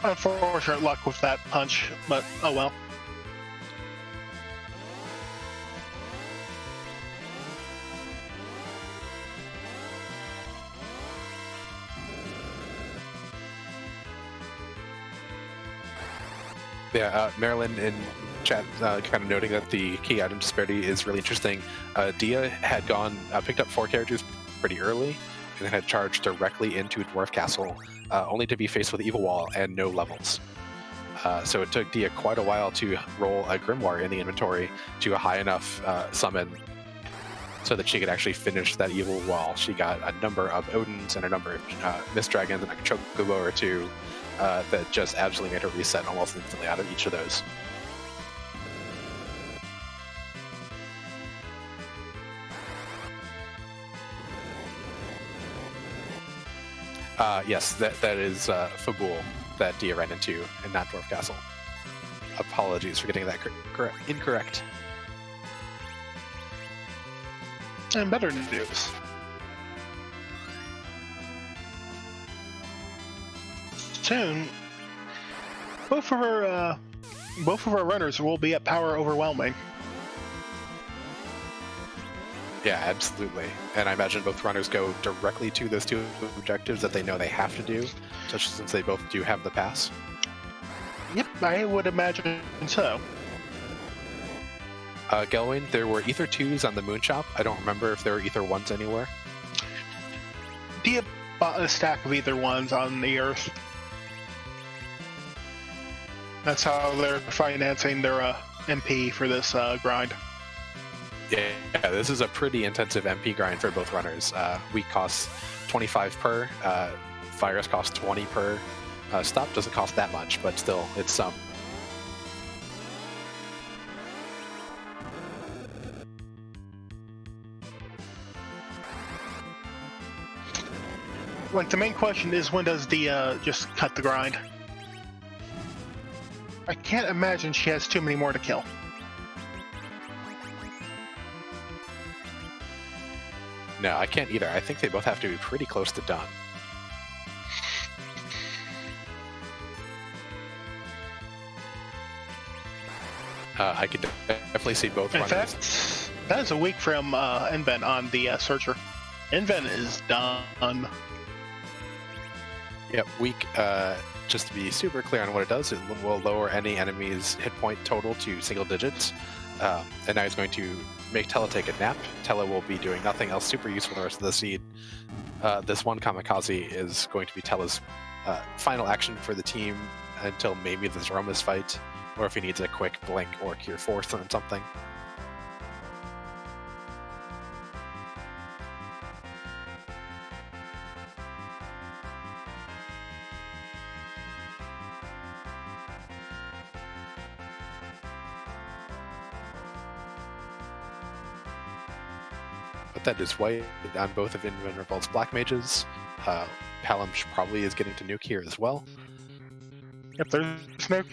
Speaker 2: Unfortunate luck with that punch, but oh well.
Speaker 1: Yeah, Marilyn in chat kind of noting that the key item disparity is really interesting. Dia had picked up 4 characters pretty early, and then had charged directly into Dwarf Castle, only to be faced with Evil Wall and no levels. So it took Dia quite a while to roll a Grimoire in the inventory to a high enough summon so that she could actually finish that Evil Wall. She got a number of Odins and a number of Mist Dragons and a Chocobo or two that just absolutely made her reset almost instantly out of each of those. Yes, that is Fabul that Dia ran into in not Dwarf Castle. Apologies for getting that incorrect.
Speaker 2: And better news. Soon, both of our runners will be at power overwhelming.
Speaker 1: Yeah, absolutely. And I imagine both runners go directly to those 2 objectives that they know they have to do, especially since they both do have the pass.
Speaker 2: Yep, I would imagine so.
Speaker 1: Gelwyn, there were Ether 2s on the Moon Shop. I don't remember if there were Ether 1s anywhere.
Speaker 2: Dia bought a stack of Ether 1s on the Earth. That's how they're financing their MP for this grind.
Speaker 1: Yeah, this is a pretty intensive MP grind for both runners. Weak costs 25 per, Virus costs 20 per. Stop doesn't cost that much, but still, it's some.
Speaker 2: Like, the main question is, when does Dia just cut the grind? I can't imagine she has too many more to kill.
Speaker 1: No, I can't either. I think they both have to be pretty close to done. I could definitely see both runners.
Speaker 2: In fact, that is a week from Inven on the Searcher. Inven is done.
Speaker 1: Yep, weak. Just to be super clear on what it does, it will lower any enemy's hit point total to single digits. And now he's going to make Tella take a nap. Tella will be doing nothing else super useful the rest of the seed. This one Kamikaze is going to be Tella's final action for the team until maybe the Threemus fight, or if he needs a quick blink or cure force on something. but that is white on both of Invenerable's black mages. Palom probably is getting to nuke here as well.
Speaker 2: Yep, there's nuke.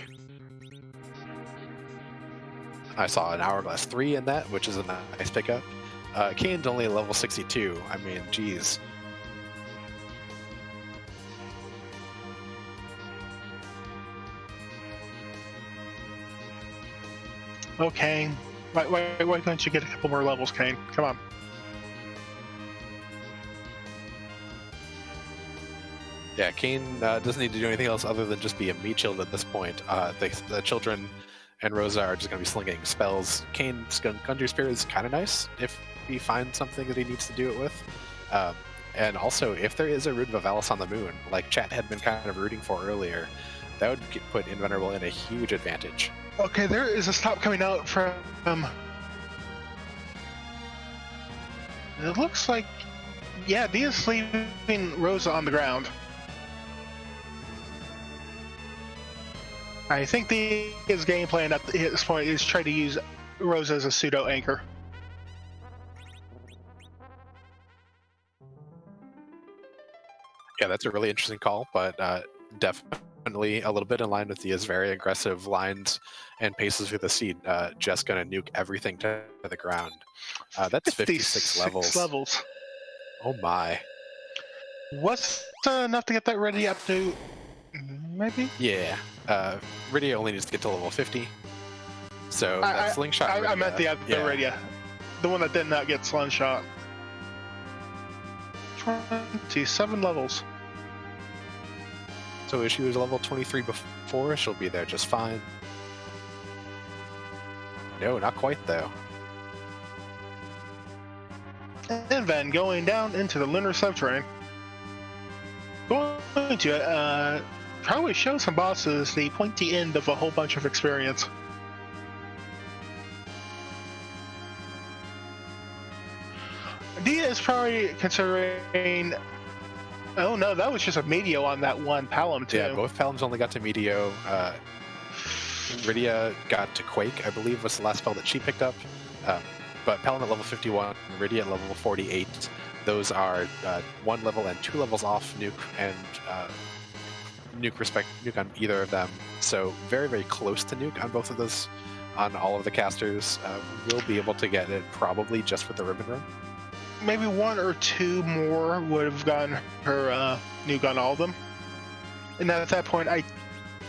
Speaker 1: I saw an Hourglass 3 in that, which is a nice pickup. Kane's only level 62. I mean, geez.
Speaker 2: Okay. Why don't you get a couple more levels, Kane? Come on.
Speaker 1: Yeah, Kane doesn't need to do anything else other than just be a meat shield at this point. The children and Rosa are just going to be slinging spells. Kane's Gundir Spear is kind of nice if he finds something that he needs to do it with. And also, if there is a Root of Avalis on the moon, like chat had been kind of rooting for earlier, that would put Invenerable in a huge advantage.
Speaker 2: Okay, there is a stop coming out from... it looks like... Yeah, Dia's leaving Rosa on the ground. I think his game plan at this point is try to use Rosa as a pseudo anchor.
Speaker 1: Yeah, that's a really interesting call, but definitely a little bit in line with Dia's very aggressive lines and paces through the seed. Just gonna nuke everything to the ground. That's 56 levels. Oh my.
Speaker 2: What's enough to get that ready up to... maybe?
Speaker 1: Yeah. Rydia only needs to get to level 50. So that slingshot.
Speaker 2: I meant the other Rydia. The one that did not get slingshot. 27 levels.
Speaker 1: So if she was level 23 before, she'll be there just fine. No, not quite though.
Speaker 2: And then going down into the lunar subterranean. Going to probably show some bosses the pointy end of a whole bunch of experience. Dia is probably considering... Oh no, that was just a Medio on that one Palom too.
Speaker 1: Yeah, both Paloms only got to Medio. Rydia got to Quake, I believe was the last spell that she picked up. But Palom at level 51, Rydia at level 48. Those are 1 level and 2 levels off nuke and nuke on either of them. So very, very close to nuke on both of those, on all of the casters. We'll be able to get it probably just with the ribbon room.
Speaker 2: Maybe 1 or 2 more would have gotten her nuke on all of them. And at that point, I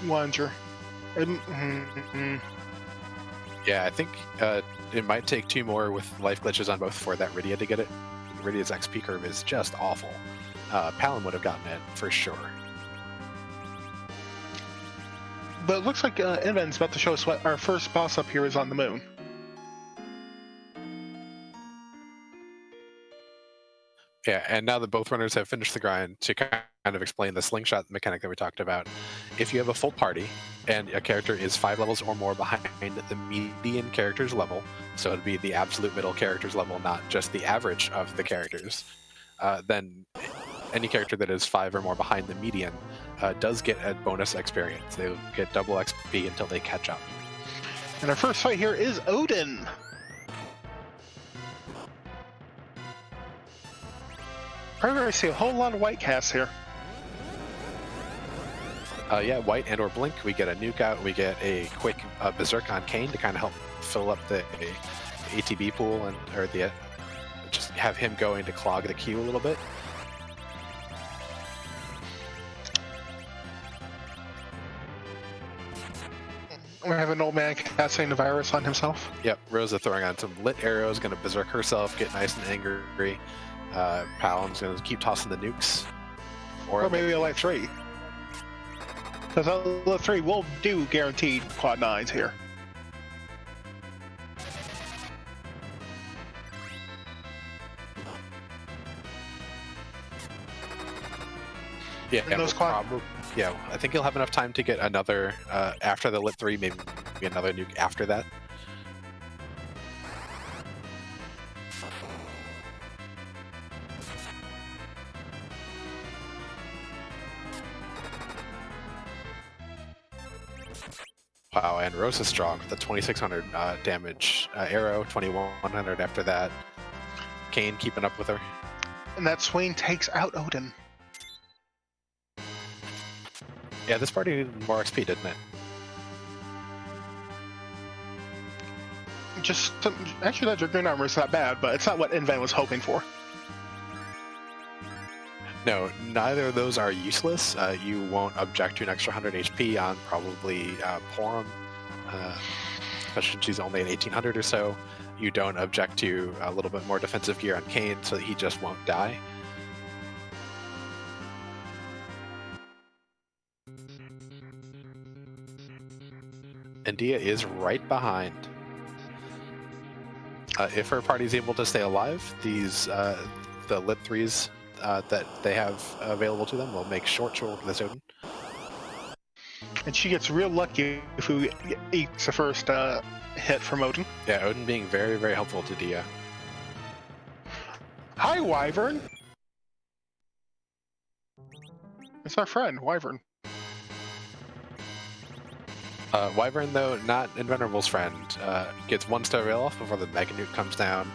Speaker 2: wonder.
Speaker 1: Yeah, I think it might take 2 more with life glitches on both for that Rydia to get it. Rydia's XP curve is just awful. Palom would have gotten it for sure.
Speaker 2: But it looks like Inven's about to show us what our first boss up here is on the moon.
Speaker 1: Yeah, and now that both runners have finished the grind, to kind of explain the slingshot mechanic that we talked about, if you have a full party and a character is 5 levels or more behind the median character's level, so it'd be the absolute middle character's level, not just the average of the characters, then any character that is 5 or more behind the median does get a bonus experience. They'll get double XP until they catch up.
Speaker 2: And our first fight here is Odin. Probably going to see a whole lot of white casts here.
Speaker 1: Yeah, white and or blink. We get a nuke out. We get a quick berserk on Kane to kind of help fill up the ATB pool and just have him going to clog the queue a little bit.
Speaker 2: We have an old man casting the virus on himself.
Speaker 1: Yep, Rosa throwing on some lit arrows, going to berserk herself, get nice and angry. Palom's going to keep tossing the nukes.
Speaker 2: Or maybe a light 3. Because a 3 will do guaranteed quad 9s here.
Speaker 1: Yeah, yeah, I think he'll have enough time to get another, after the lit 3, maybe another nuke after that. Wow, and Rosa's strong with the 2600 damage arrow, 2100 after that. Kane keeping up with her.
Speaker 2: And that swing takes out Odin.
Speaker 1: Yeah, this party needed more XP, didn't it?
Speaker 2: Actually, that Dragoon armor is not bad, but it's not what Inven was hoping for.
Speaker 1: No, neither of those are useless. You won't object to an extra 100 HP on probably Porum, especially since she's only at 1800 or so. You don't object to a little bit more defensive gear on Kane, so that he just won't die. And Dia is right behind. If her party's able to stay alive, these the lit 3s that they have available to them will make short work of this Odin.
Speaker 2: And she gets real lucky if who eats the first hit from Odin.
Speaker 1: Yeah, Odin being very, very helpful to Dia.
Speaker 2: Hi, Wyvern! It's our friend, Wyvern.
Speaker 1: Wyvern, though, not Invenerable's friend, gets one star rail off before the Mega Nuke comes down.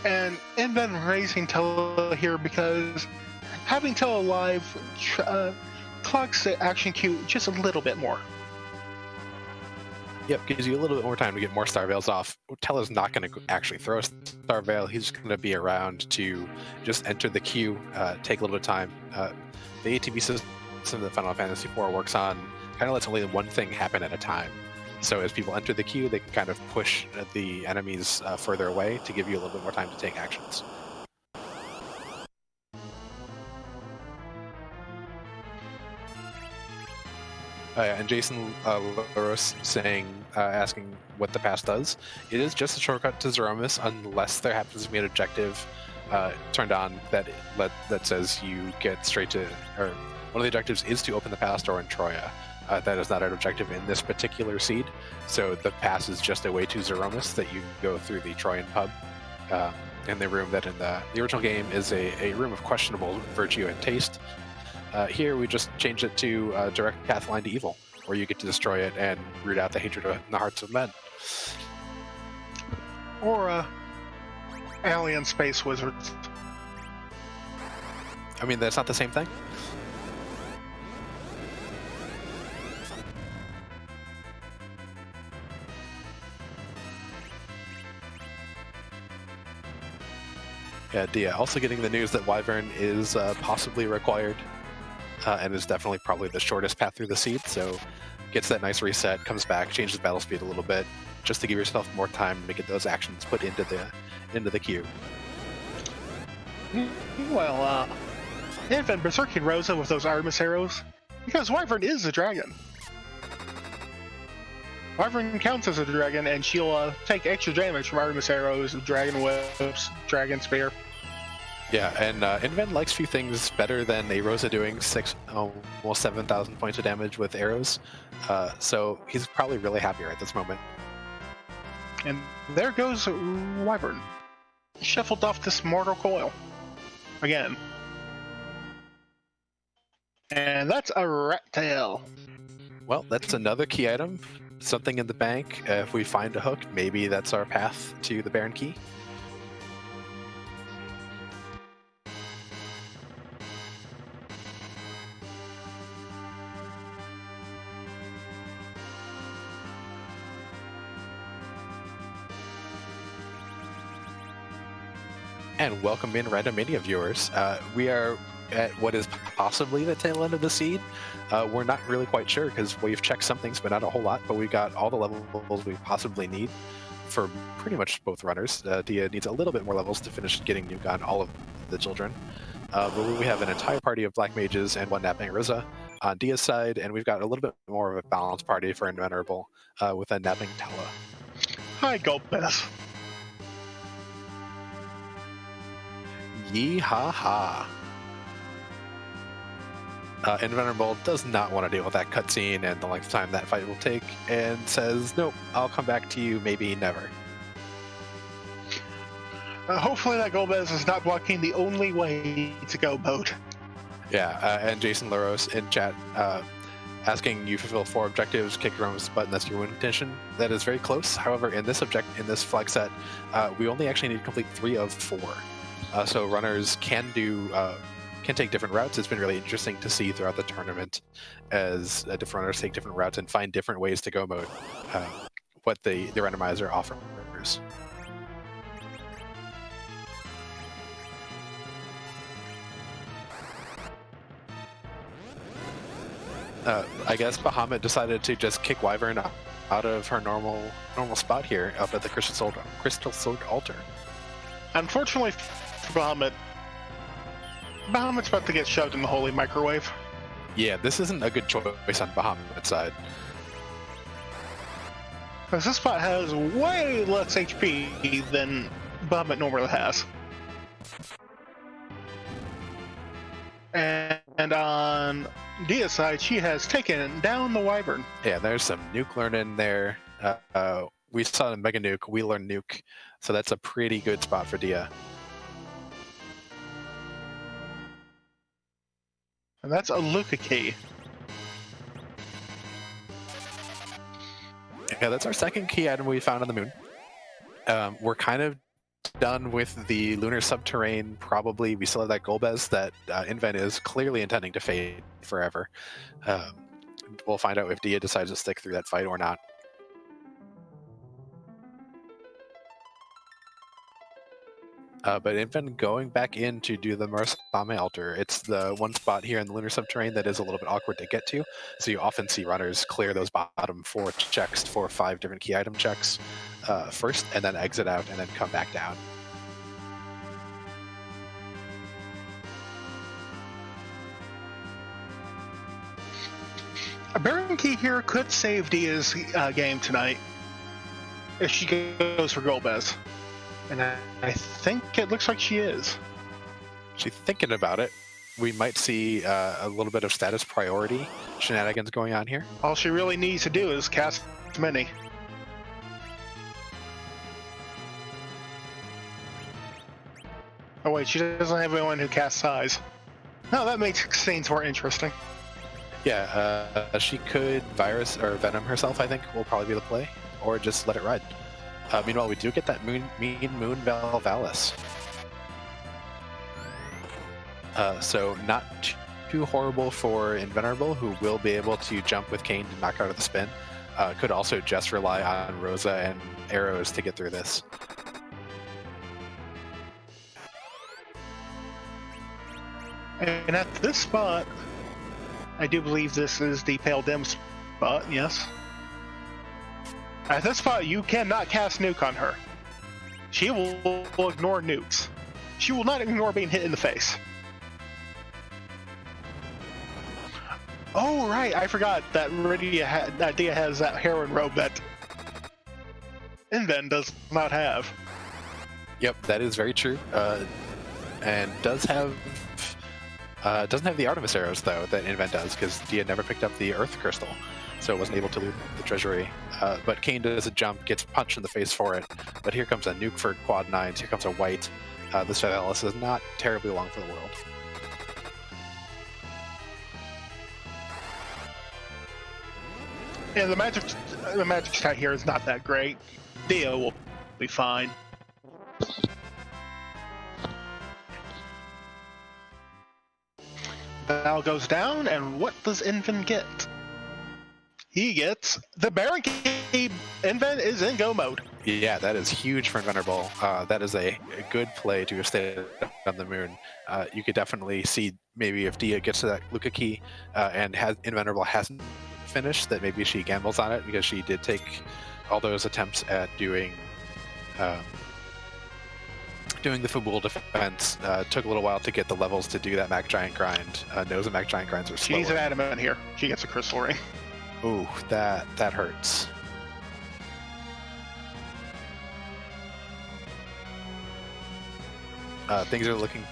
Speaker 2: And Inven raising Tella here because having Tella alive clogs the action queue just a little bit more.
Speaker 1: Yep, gives you a little bit more time to get more star veils off. Tella's not going to actually throw a star veil. He's going to be around to just enter the queue, take a little bit of time. The ATB system that Final Fantasy IV works on kind of lets only one thing happen at a time. So as people enter the queue, they can kind of push the enemies further away to give you a little bit more time to take actions. And Jason LaRose asking what the pass does. It is just a shortcut to Threemus unless there happens to be an objective turned on that says you get straight to, or one of the objectives is to open the pass door in Troya. That is not an objective in this particular seed, so the pass is just a way to Threemus that you go through the Troyan pub. In the room that in the original game is a room of questionable virtue and taste. Here we just changed it to a direct path line to evil, where you get to destroy it and root out the hatred in the hearts of men.
Speaker 2: Or alien space wizards.
Speaker 1: I mean, that's not the same thing. Yeah, Dia also getting the news that Wyvern is possibly required, and is definitely probably the shortest path through the seed, so gets that nice reset, comes back, changes battle speed a little bit, just to give yourself more time to get those actions put into the queue.
Speaker 2: Well, Inven berserking Rosa with those Artemis arrows, because Wyvern is a dragon. Wyvern counts as a dragon, and she'll take extra damage from Artemis arrows, dragon whips, dragon spear.
Speaker 1: Yeah, and Inven likes few things better than a Rosa doing almost 7,000 points of damage with arrows, so he's probably really happier at this moment.
Speaker 2: And there goes Wyvern. Shuffled off this mortal coil. Again. And that's a rat tail.
Speaker 1: Well, that's another key item. Something in the bank. If we find a hook, maybe that's our path to the Baron Key. And welcome in Randomania viewers. We are at what is possibly the tail end of the seed. We're not really quite sure because we've checked some things, but not a whole lot. But we've got all the levels we possibly need for pretty much both runners. Dia needs a little bit more levels to finish getting Nuke on all of the children. But we have an entire party of Black Mages and one Napping Rizza on Dia's side, and we've got a little bit more of a balanced party for Invenerable with a Napping Tella.
Speaker 2: Hi, Gulpbeth.
Speaker 1: Yee-ha-ha. Invenerable does not want to deal with that cutscene and the length of time that fight will take, and says, nope, I'll come back to you, maybe never.
Speaker 2: Hopefully that Golbez is not blocking the only way to go boat.
Speaker 1: Yeah, and Jason LaRose in chat asking you fulfill 4 objectives, kick your own button, that's your win condition. That is very close. However, in this flag set, we only actually need to complete 3 of 4. So runners can take different routes. It's been really interesting to see throughout the tournament as different runners take different routes and find different ways to go mode, what the randomizer offers. I guess Bahamut decided to just kick Wyvern out of her normal spot here up at the Crystal Sword Altar.
Speaker 2: Unfortunately for Bahamut's about to get shoved in the holy microwave.
Speaker 1: Yeah, this isn't a good choice on Bahamut's side.
Speaker 2: Because this spot has way less HP than Bahamut normally has. And on Dia's side, she has taken down the Wyvern.
Speaker 1: Yeah, there's some nuke learning there. We saw the Mega Nuke, we learned nuke, so that's a pretty good spot for Dia.
Speaker 2: And that's a Luca key.
Speaker 1: Yeah, that's our second key item we found on the moon. We're kind of done with the lunar subterrane, probably. We still have that Golbez that Inven is clearly intending to fade forever. We'll find out if Dia decides to stick through that fight or not. But Inven going back in to do the Marsame altar. It's the one spot here in the lunar subterrane that is a little bit awkward to get to. So you often see runners clear those bottom 4 checks, 4 or 5 different key item checks first, and then exit out and then come back down.
Speaker 2: A Baron key here could save Dia's game tonight if she goes for Golbez. And I think it looks like she is.
Speaker 1: She's thinking about it. We might see a little bit of status priority shenanigans going on here.
Speaker 2: All she really needs to do is cast Mini. Oh wait, she doesn't have anyone who casts Size. No, that makes things more interesting.
Speaker 1: Yeah, she could Virus or Venom herself, I think, will probably be the play. Or just let it ride. Meanwhile, we do get that Moon Valvalis. So not too horrible for Invenerable, who will be able to jump with Kane to knock out of the spin. Could also just rely on Rosa and arrows to get through this.
Speaker 2: And at this spot, I do believe this is the Pale Dim spot, yes. At this spot, you cannot cast Nuke on her. She will ignore nukes. She will not ignore being hit in the face. Oh, right, I forgot that Dia has that heroin robe that Inven does not have.
Speaker 1: Yep, that is very true. And doesn't have the Artemis arrows, though, that Inven does, because Dia never picked up the Earth Crystal, so wasn't able to loot the treasury. But Kane does a jump, gets punched in the face for it. But here comes a nuke for quad 9s, here comes a white. This Valvalis is not terribly long for the world.
Speaker 2: Yeah, the magic stat here is not that great. Dia will be fine. Val goes down, and what does Inven get? He gets the Baron key. Inven is in go mode.
Speaker 1: Yeah, that is huge for Invenerable. That is a good play to have stayed on the moon. You could definitely see maybe if Dia gets to that Luca key and Invenerable hasn't finished, that maybe she gambles on it, because she did take all those attempts at doing the Fabul defense. Took a little while to get the levels to do that Mac Giant grind. Knows the Mac Giant grinds are slower.
Speaker 2: She's an adamant here. She gets a crystal ring.
Speaker 1: Ooh, that hurts. Things are looking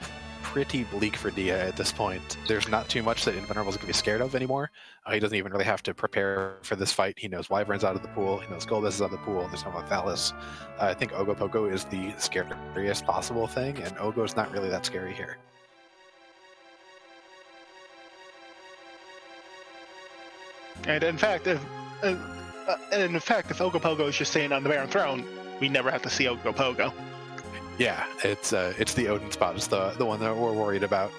Speaker 1: pretty bleak for Dia at this point. There's not too much that Invenerable is going to be scared of anymore. He doesn't even really have to prepare for this fight. He knows Wyvern's out of the pool. He knows Golbez is out of the pool. There's no Valvalis. I think Ogopogo is the scariest possible thing, and Ogo's not really that scary here.
Speaker 2: And in fact, if Ogopogo is just staying on the Baron Throne, we never have to see Ogopogo.
Speaker 1: Yeah, it's the Odin spot. It's the one that we're worried about.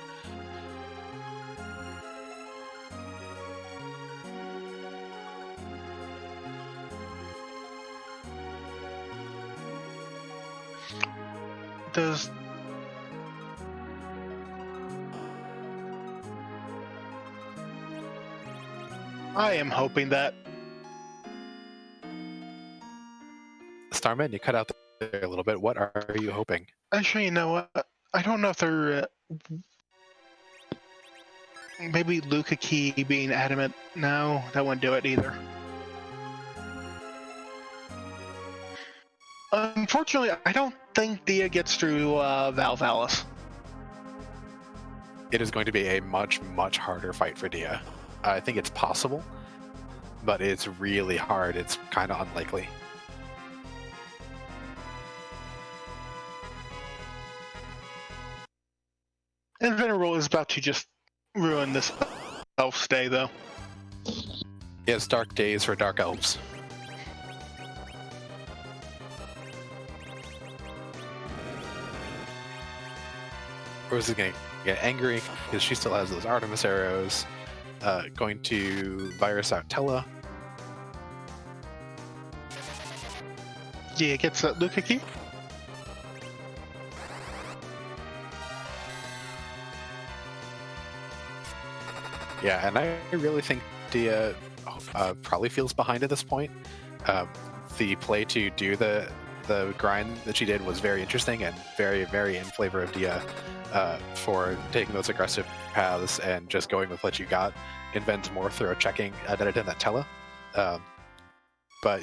Speaker 2: I am hoping that
Speaker 1: Starman, you cut out there a little bit. What are you hoping?
Speaker 2: actually, you know what? I don't know if they're maybe Luca Key being adamant. No, that wouldn't do it either. Unfortunately, I don't think Dia gets through Valvalis.
Speaker 1: It is going to be a much, much harder fight for Dia. I think it's possible, but it's really hard. It's kind of unlikely.
Speaker 2: Invenerable is about to just ruin this elf stay, though.
Speaker 1: It's dark days for dark elves. Rose is going to get angry because she still has those Artemis arrows. Going to virus out Tella.
Speaker 2: Yeah, it gets that Luca Key.
Speaker 1: Yeah, and I really think Dia probably feels behind at this point. The play to do the grind that she did was very interesting and very, very in flavor of Dia for taking those aggressive paths and just going with what you got. Inven's more thorough checking than it did that Tella. But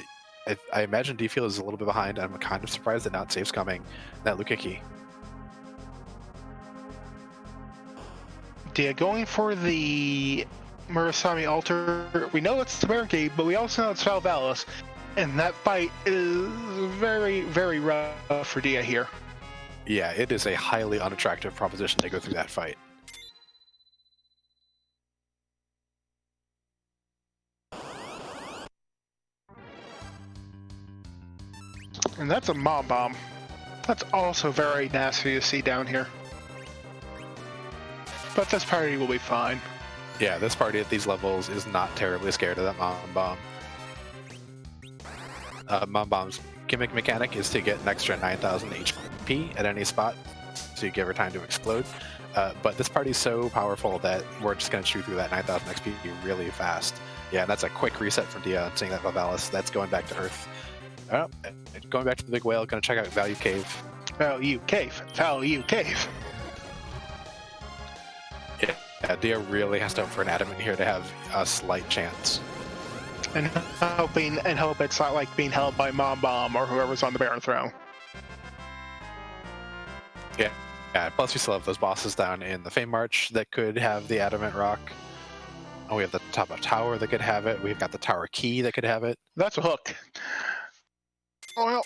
Speaker 1: I imagine Dia feels a little bit behind. I'm kind of surprised that not safe's coming. That Lukiki.
Speaker 2: Dia going for the Murasami altar. We know it's the barricade, but we also know it's Valvalis. And that fight is very, very rough for Dia here.
Speaker 1: Yeah, it is a highly unattractive proposition to go through that fight.
Speaker 2: And that's a mob bomb. That's also very nasty to see down here. But this party will be fine.
Speaker 1: Yeah, this party at these levels is not terribly scared of that Mom Bomb. Mom Bomb's gimmick mechanic is to get an extra 9,000 HP at any spot to give her time to explode. But this party's so powerful that we're just going to chew through that 9,000 XP really fast. Yeah, and that's a quick reset from Dia, seeing that Valvalis. That's going back to Earth. Going back to the big whale, going to check out Value Cave.
Speaker 2: Value Cave. Value Cave.
Speaker 1: Yeah, Dia really has to hope for an adamant here to have a slight chance.
Speaker 2: And hope it's not like being held by Mom Bomb or whoever's on the Baron Throne.
Speaker 1: Yeah, plus we still have those bosses down in the Fame March that could have the Adamant Rock. Oh, we have the top of tower that could have it. We've got the tower key that could have it.
Speaker 2: That's a hook. Well,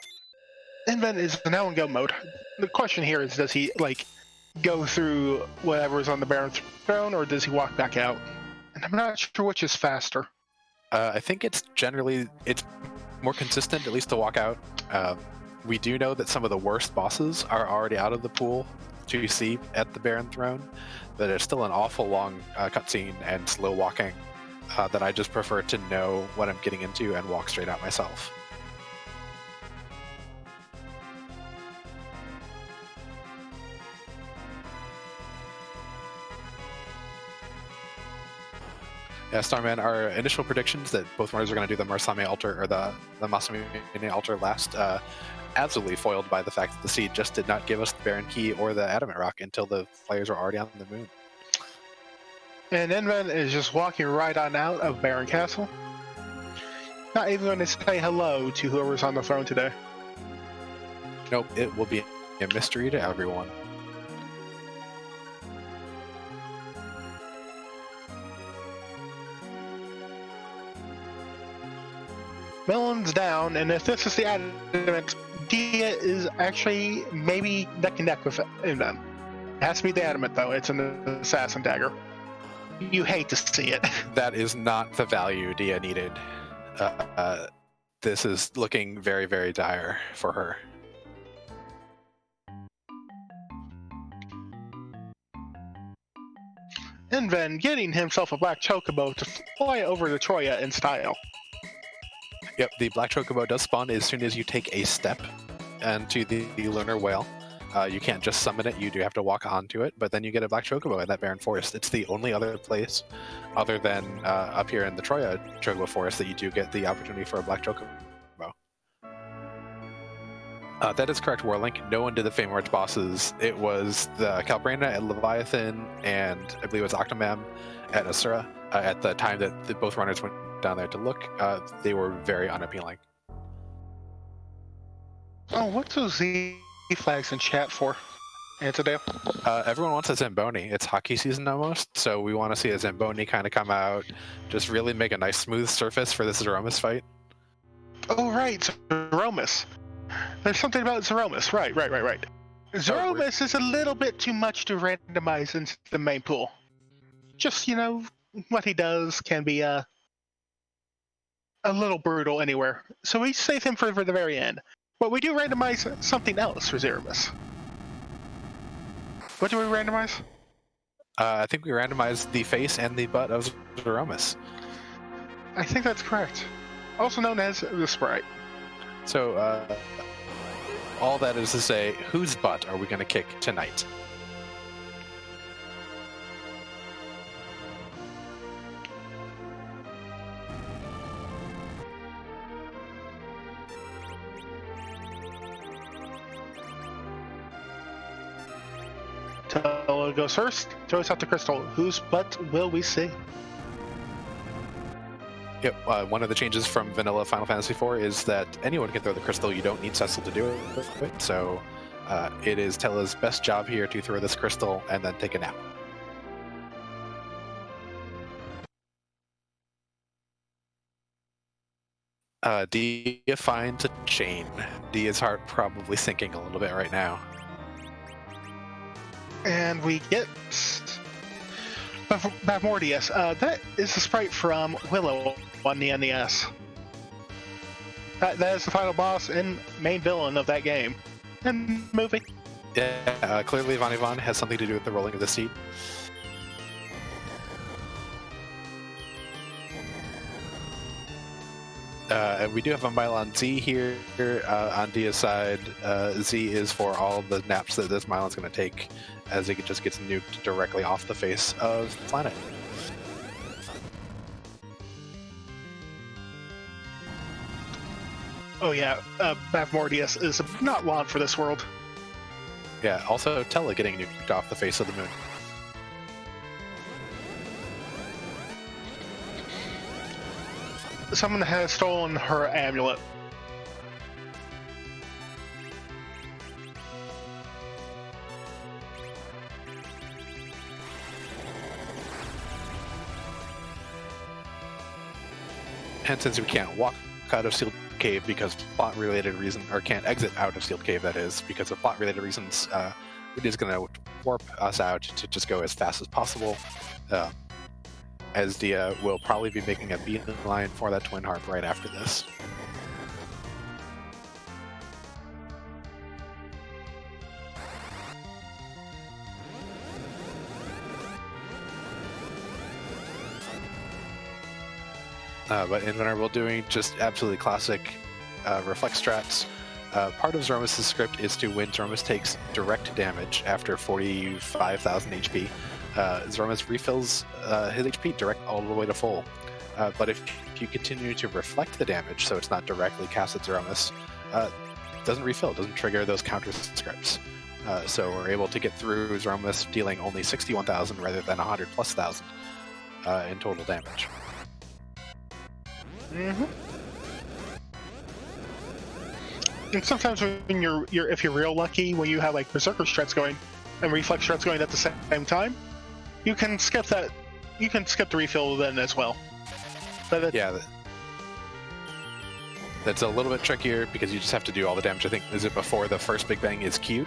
Speaker 2: Inven is now in go mode. The question here is, does he, go through whatever's on the Baron Throne, or does he walk back out? And I'm not sure which is faster.
Speaker 1: I think it's more consistent, at least to walk out. We do know that some of the worst bosses are already out of the pool to see at the Baron Throne, but it's still an awful long cutscene and slow walking that I just prefer to know what I'm getting into and walk straight out myself. Yeah, Starman, our initial predictions that both runners are going to do the Murasami altar or the Masamune altar last, absolutely foiled by the fact that the seed just did not give us the Baron Key or the Adamant Rock until the players were already on the moon.
Speaker 2: And Inven is just walking right on out of Baron Castle. Not even going to say hello to whoever's on the throne today.
Speaker 1: Nope, it will be a mystery to everyone.
Speaker 2: Melon's down, and if this is the adamant, Dia is actually maybe neck and neck with Inven. It has to be the adamant, though. It's an assassin dagger. You hate to see it.
Speaker 1: That is not the value Dia needed. This is looking very, very dire for her.
Speaker 2: Inven getting himself a black chocobo to fly over to Troya in style.
Speaker 1: Yep, the black chocobo does spawn as soon as you take a step into the lunar whale. You can't just summon it, you do have to walk onto it, but then you get a black chocobo in that barren forest. It's the only other place, other than up here in the Troya chocobo forest, that you do get the opportunity for a black chocobo. That is correct, Warlink. No one did the Fame March bosses. It was the Calbrana at Leviathan, and I believe it was Octomam at Asura. At the time that both runners went down there to look, they were very unappealing.
Speaker 2: Oh, what's those Z flags in chat for, Antidale?
Speaker 1: Everyone wants a Zamboni. It's hockey season almost, so we want to see a Zamboni kind of come out, just really make a nice smooth surface for this Zeromus fight.
Speaker 2: Oh, right, Zeromus. There's something about Zeromus. Right. Zeromus is a little bit too much to randomize into the main pool. Just, what he does can be a little brutal anywhere. So we save him for the very end. But we do randomize something else for Zeromus. What do we randomize?
Speaker 1: I think we randomized the face and the butt of Zeromus.
Speaker 2: I think that's correct. Also known as the sprite.
Speaker 1: So, all that is to say, whose butt are we going to kick tonight?
Speaker 2: Tella goes first. Throws out the crystal. Whose butt will we see?
Speaker 1: Yep, one of the changes from vanilla Final Fantasy IV is that anyone can throw the crystal. You don't need Cecil to do it. So it is Tella's best job here to throw this crystal and then take a nap. Dia finds a chain. Dia's heart probably sinking a little bit right now.
Speaker 2: And we get Bavmordius. That is the sprite from Willow on the NES. That is the final boss and main villain of that game and movie.
Speaker 1: Yeah, clearly Von Ivan has something to do with the rolling of the seed. And we do have a Mylon Z here on Dia's side. Z is for all the naps that this Mylon's going to take, as it just gets nuked directly off the face of the planet.
Speaker 2: Oh yeah, Bavmordius is not long for this world.
Speaker 1: Yeah, also Tella getting nuked off the face of the moon.
Speaker 2: Someone has stolen her amulet.
Speaker 1: And since we can't walk out of Sealed Cave because plot-related reasons, or can't exit out of Sealed Cave, that is, because of plot-related reasons, we're just going to warp us out to just go as fast as possible. As Dia will probably be making a beeline for that Twin Harp right after this. But Invenerable doing just absolutely classic reflex strats. Part of Zeromus' script is to when Zeromus takes direct damage after 45,000 HP, Zeromus refills his HP direct all the way to full. But if you continue to reflect the damage, so it's not directly cast at Zeromus, it doesn't refill, it doesn't trigger those counter scripts. So we're able to get through Zeromus dealing only 61,000 rather than 100,000+ in total damage.
Speaker 2: Mm-hmm. And sometimes when if you're real lucky, when you have like Berserker strats going and Reflex strats going at the same time, you can skip that. You can skip the refill then as well.
Speaker 1: Yeah, that's a little bit trickier because you just have to do all the damage. I think is it before the first Big Bang is queued.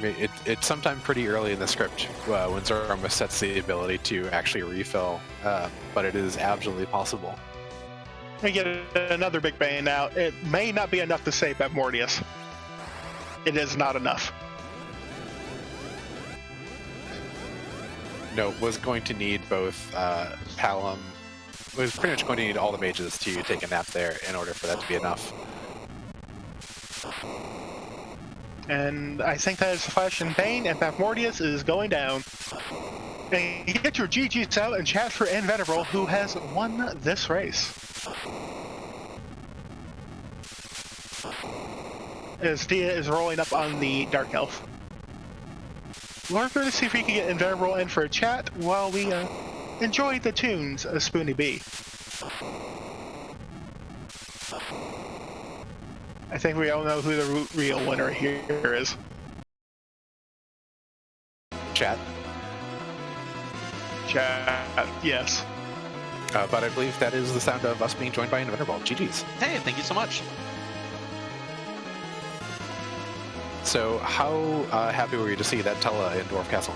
Speaker 1: It's sometime pretty early in the script when Threemus sets the ability to actually refill, but it is absolutely possible.
Speaker 2: We get another big bang now. It may not be enough to save Mortius. It is not enough.
Speaker 1: No, was going to need both Palom. Was pretty much going to need all the mages to take a nap there in order for that to be enough.
Speaker 2: And I think that is Flash and Bane, and Mortius is going down. And get your GGs out and chat for Invenerable, who has won this race. As Dia is rolling up on the Dark Elf. We're going to see if we can get Invenerable in for a chat while we enjoy the tunes of Spoony B. I think we all know who the real winner here is.
Speaker 1: Chat.
Speaker 2: Chat, yes.
Speaker 1: But I believe that is the sound of us being joined by Invenerable. GG's.
Speaker 3: Hey, thank you so much.
Speaker 1: So, how happy were you to see that Tella in Dwarf Castle?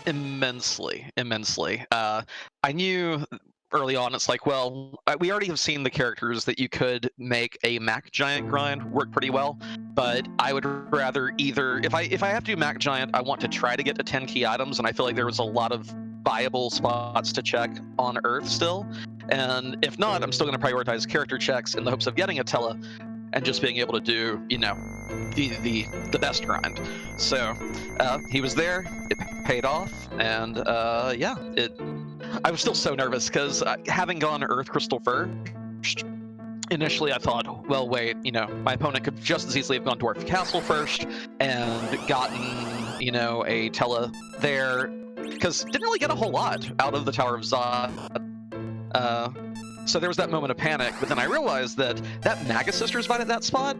Speaker 3: Immensely. I knew early on, it's like, well, we already have seen the characters that you could make a Mac Giant grind work pretty well, but I would rather either, if I have to do Mac Giant, I want to try to get to 10 key items, and I feel like there was a lot of viable spots to check on Earth still, and if not, I'm still going to prioritize character checks in the hopes of getting a Tella and just being able to do, you know, the best grind. So he was there, it paid off, and yeah, I was still so nervous because having gone Earth Crystal first, initially I thought, well, wait, you know, my opponent could just as easily have gone Dwarf Castle first and gotten, you know, a Tella there, because didn't really get a whole lot out of the Tower of Zod. So there was that moment of panic, but then I realized that Magus Sisters fight at that spot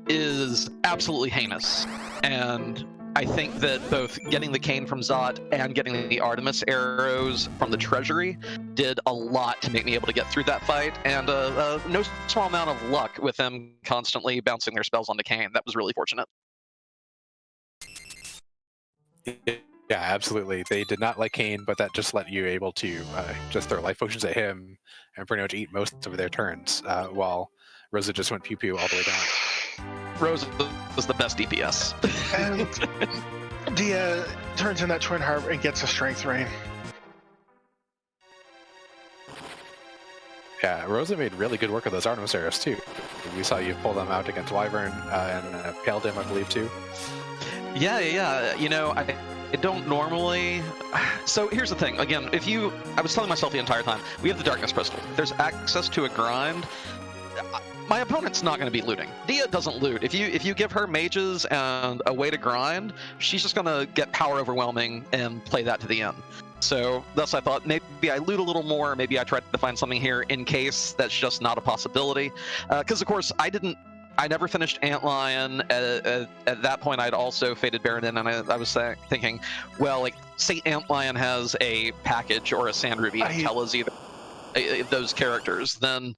Speaker 3: is absolutely heinous, and I think that both getting the cane from Zot and getting the Artemis arrows from the treasury did a lot to make me able to get through that fight, and no small amount of luck with them constantly bouncing their spells on the cane. That was really fortunate.
Speaker 1: Yeah, absolutely. They did not like Kane, but that just let you able to just throw life potions at him and pretty much eat most of their turns, while Rosa just went pew-pew all the way down.
Speaker 3: Rosa was the best DPS.
Speaker 2: And Dia turns in that Twin Harp and gets a Strength Rain.
Speaker 1: Yeah, Rosa made really good work of those Artemis arrows too. We saw you pull them out against Wyvern and Paladin, I believe, too.
Speaker 3: Yeah. You know, I don't normally. So here's the thing. Again, I was telling myself the entire time, we have the Darkness Crystal. There's access to a grind. My opponent's not going to be looting. Dia doesn't loot. If you give her mages and a way to grind, she's just going to get power overwhelming and play that to the end. So thus I thought maybe I loot a little more. Maybe I tried to find something here in case that's just not a possibility. Because of course I never finished Antlion. At that point, I'd also faded Baronin, and I was thinking, well, like, say Antlion has a package or a Sand Ruby and Tella's either those characters, then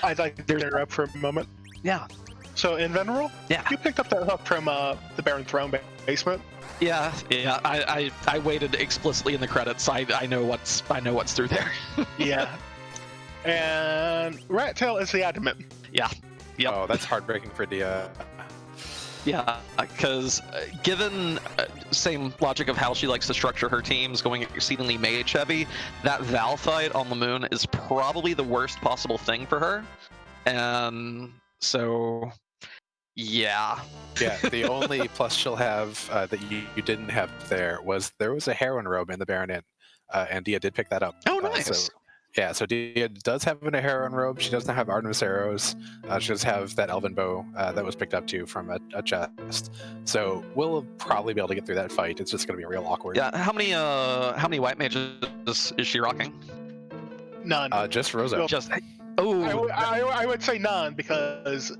Speaker 2: I'd like to interrupt for a moment.
Speaker 3: Yeah.
Speaker 2: So, Invenerable?
Speaker 3: Yeah.
Speaker 2: You picked up that hook from the Baron Throne basement?
Speaker 3: Yeah. I waited explicitly in the credits. I know what's through there.
Speaker 2: Yeah. And Rat Tail is the adamant.
Speaker 3: Yeah. Yep.
Speaker 1: Oh, that's heartbreaking for Dia.
Speaker 3: Yeah, because given same logic of how she likes to structure her teams, going exceedingly mage heavy, that Val fight on the moon is probably the worst possible thing for her. And so, yeah. Yeah,
Speaker 1: the only plus she'll have that you didn't have there was a heroine robe in the Baronin, and Dia did pick that up.
Speaker 3: Oh, nice.
Speaker 1: So Dia does have a heroine robe. She doesn't have Artemis arrows. She does have that elven bow that was picked up too from a chest. So we'll probably be able to get through that fight. It's just going to be real awkward.
Speaker 3: Yeah. How many white mages is she rocking?
Speaker 2: None.
Speaker 1: Just Rosa.
Speaker 2: Well,
Speaker 3: Just
Speaker 2: I would say none, because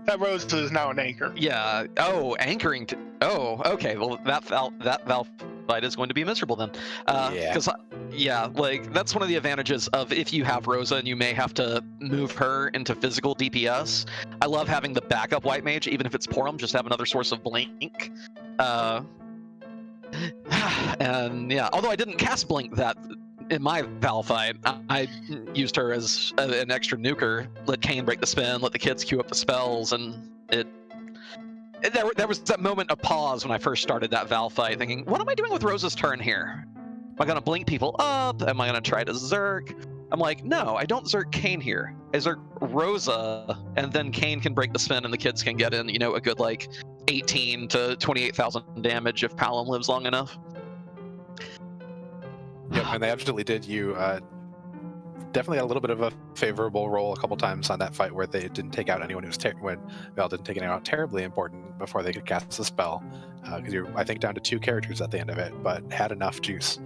Speaker 2: that Rosa is now an anchor.
Speaker 3: Yeah. Oh, anchoring. Oh, okay. Well, that Val fight is going to be miserable then.
Speaker 1: Yeah.
Speaker 3: Because Yeah, like that's one of the advantages of if you have Rosa and you may have to move her into physical DPS. I love having the backup white mage, even if it's Porum, just have another source of blink. And yeah, although I didn't cast blink that in my Val fight, I used her as an extra nuker. Let Kane break the spin, let the kids queue up the spells, and there was that moment of pause when I first started that Val fight, thinking, what am I doing with Rosa's turn here? Am I gonna blink people up? Am I gonna try to Zerk? I'm like, no, I don't Zerk Kane here. I Zerk Rosa, and then Kane can break the spin and the kids can get in, a good like 18 to 28,000 damage if Palom lives long enough.
Speaker 1: Yep, and they absolutely did. You definitely got a little bit of a favorable roll a couple times on that fight where they didn't take out anyone who was when Val didn't take anyone out terribly important before they could cast the spell, because you're, I think, down to 2 characters at the end of it, but had enough juice.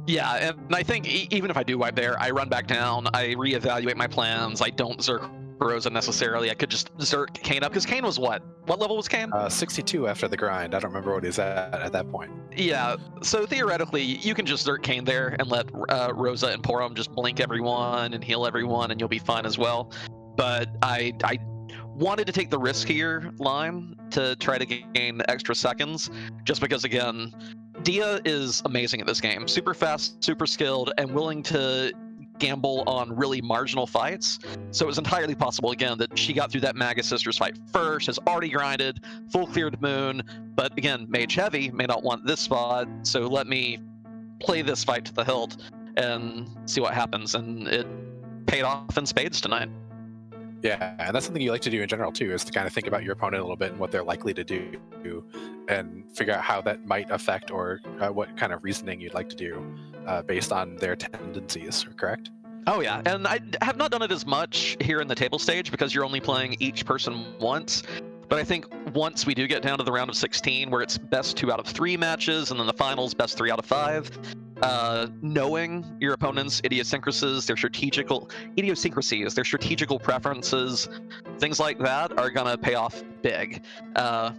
Speaker 3: Yeah, and I think even if I do wipe there, I run back down, I reevaluate my plans, I don't Zerk Rosa necessarily. I could just Zerk Kane up, because Kane was what? What level was Kane?
Speaker 1: 62 after the grind. I don't remember what he's at that point.
Speaker 3: Yeah, so theoretically, you can just Zerk Kane there and let Rosa and Porum just blink everyone and heal everyone, and you'll be fine as well. But I wanted to take the riskier line to try to gain extra seconds, just because, again, Dia is amazing at this game. Super fast, super skilled, and willing to gamble on really marginal fights. So it was entirely possible, again, that she got through that Magus Sisters fight first, has already grinded, full cleared moon, but again, mage heavy, may not want this spot, so let me play this fight to the hilt and see what happens, and it paid off in spades tonight.
Speaker 1: Yeah, and that's something you like to do in general too, is to kind of think about your opponent a little bit and what they're likely to do, and figure out how that might affect or what kind of reasoning you'd like to do based on their tendencies, correct?
Speaker 3: Oh yeah, and I have not done it as much here in the table stage because you're only playing each person once. But I think once we do get down to the round of 16, where it's best 2 out of 3 matches, and then the finals best 3 out of 5, knowing your opponent's idiosyncrasies, their strategical preferences, things like that are gonna pay off big. A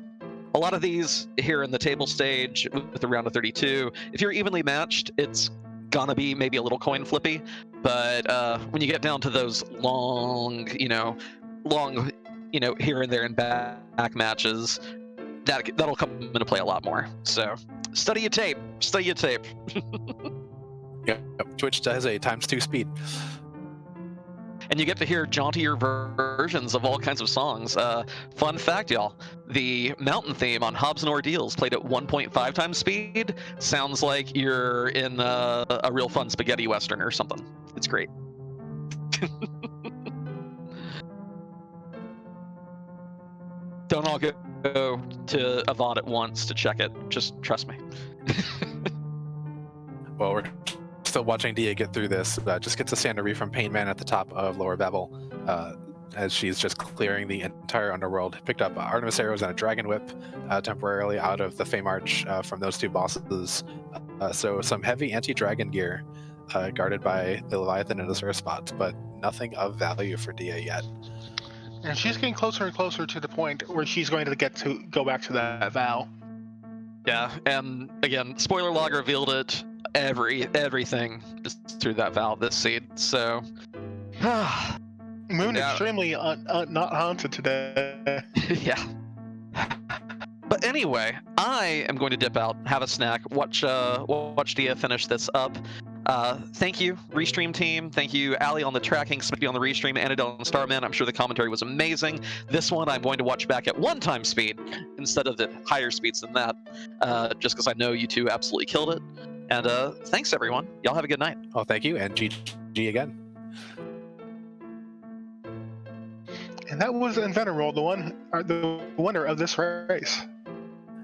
Speaker 3: lot of these here in the table stage with the round of 32, if you're evenly matched, it's gonna be maybe a little coin flippy. But when you get down to those long, here and there and back matches, that'll come into play a lot more. So study your tape.
Speaker 1: Yeah, Twitch has a ×2 speed.
Speaker 3: And you get to hear jauntier versions of all kinds of songs. Fun fact, y'all, the mountain theme on Hobbs and Ordeals played at 1.5 times speed sounds like you're in a real fun spaghetti western or something. It's great. Don't all go to Avant at once to check it. Just trust me.
Speaker 1: Well, we're still watching Dia get through this. Just gets a standard from Pain Man at the top of Lower Babel as she's just clearing the entire underworld. Picked up Artemis arrows and a dragon whip temporarily out of the Fame Arch from those 2 bosses. So some heavy anti-dragon gear guarded by the Leviathan and the Azura spots, but nothing of value for Dia yet.
Speaker 2: And she's getting closer and closer to the point where she's going to go back to that vow.
Speaker 3: Yeah, and again, spoiler log revealed it. Everything just through that vow this seed. So
Speaker 2: Moon extremely not haunted today.
Speaker 3: Yeah. But anyway, I am going to dip out, have a snack, watch Dia finish this up. Thank you, Restream team. Thank you, Ali on the tracking, Smitty on the Restream, Antidale and Starman. I'm sure the commentary was amazing. This one I'm going to watch back at 1 time speed instead of the higher speeds than that, just because I know you two absolutely killed it. And thanks, everyone. Y'all have a good night.
Speaker 1: Oh, thank you, and GG again.
Speaker 2: And that was Invenerable, the winner of this race.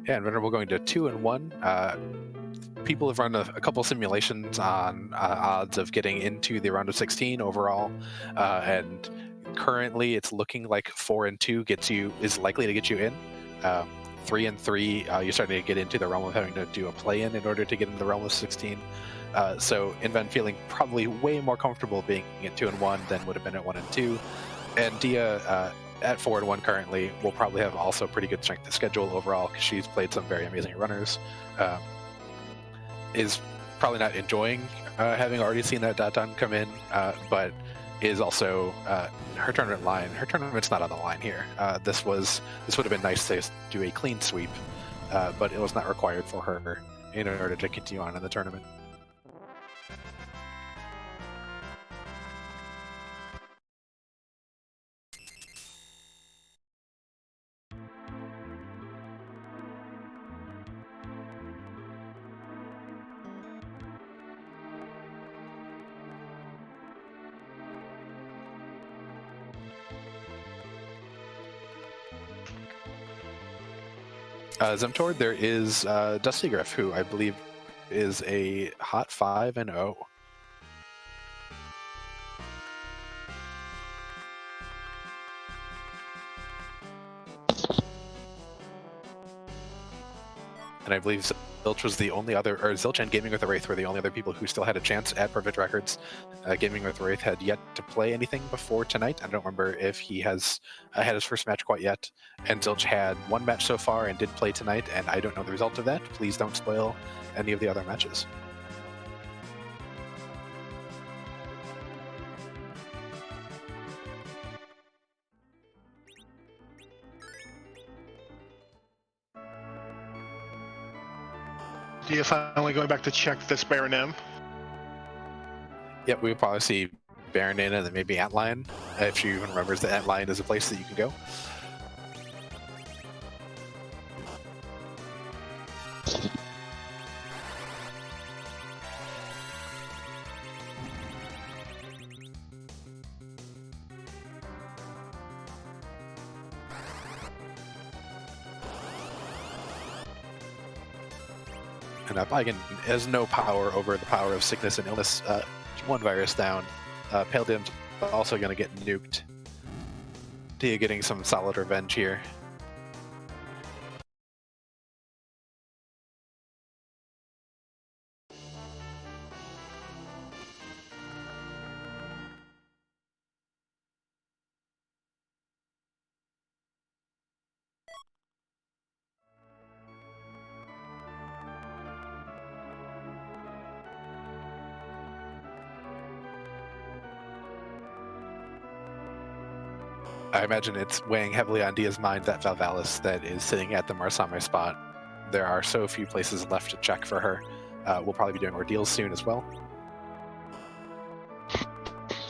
Speaker 1: Yeah, Invenerable going to 2-1. People have run a couple simulations on odds of getting into the round of 16 overall, and currently it's looking like 4-2 is likely to get you in. 3-3, you're starting to get into the realm of having to do a play-in in order to get into the realm of 16. So Inven feeling probably way more comfortable being at 2-1 than would have been at 1-2. And Dia at 4-1 currently will probably have also pretty good strength of schedule overall because she's played some very amazing runners. Is probably not enjoying having already seen that Daton come in, but is also her tournament line. Her tournament's not on the line here. This would have been nice to do a clean sweep, but it was not required for her in order to continue on in the tournament. Zemtor, there is Dusty Griff, who I believe is a hot 5-0. And I believe Zilch was the only other, or Zilch and Gaming with the Wraith were the only other people who still had a chance at Perfect Records. Gaming with the Wraith had yet to play anything before tonight. I don't remember if he has had his first match quite yet. And Zilch had one match so far and did play tonight, and I don't know the result of that. Please don't spoil any of the other matches.
Speaker 2: Dia finally going back to check this Baronym.
Speaker 1: Yep, we would probably see Baron in and then maybe Antlion, if she even remembers that Antlion is a place that you can go. And Baigan has no power over the power of sickness and illness. One virus down. Pale Dim's also going to get nuked. Dia getting some solid revenge here. I imagine it's weighing heavily on Dia's mind that Valvalis that is sitting at the Marsame spot. There are so few places left to check for her. We'll probably be doing ordeals soon as well.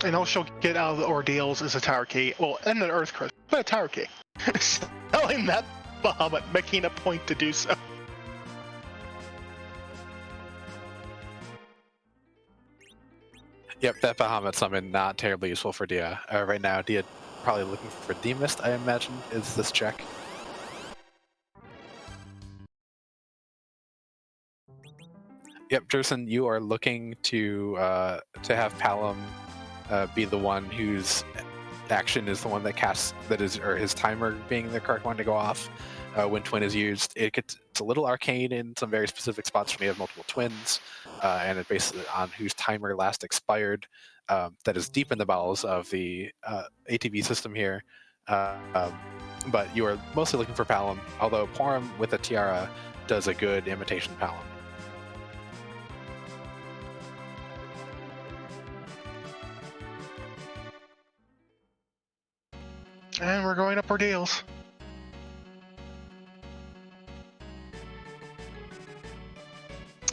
Speaker 2: And all she'll get out of the ordeals is a tower key. Well, and an Earth Crystal, but a tower key. Selling that Bahamut, making a point to do so.
Speaker 1: Yep, that Bahamut summon not terribly useful for Dia. Right now, Dia probably looking for Threemus, I imagine, is this check. Yep, Jerson, you are looking to have Palom be the one whose action is the one that casts, that is, or his timer being the correct one to go off when Twin is used. It's a little arcane in some very specific spots when you have multiple twins, and it basically on whose timer last expired. That is deep in the bowels of the ATV system here. But you are mostly looking for Palom, although Porum with a Tiara does a good imitation Palom.
Speaker 2: And we're going up ordeals.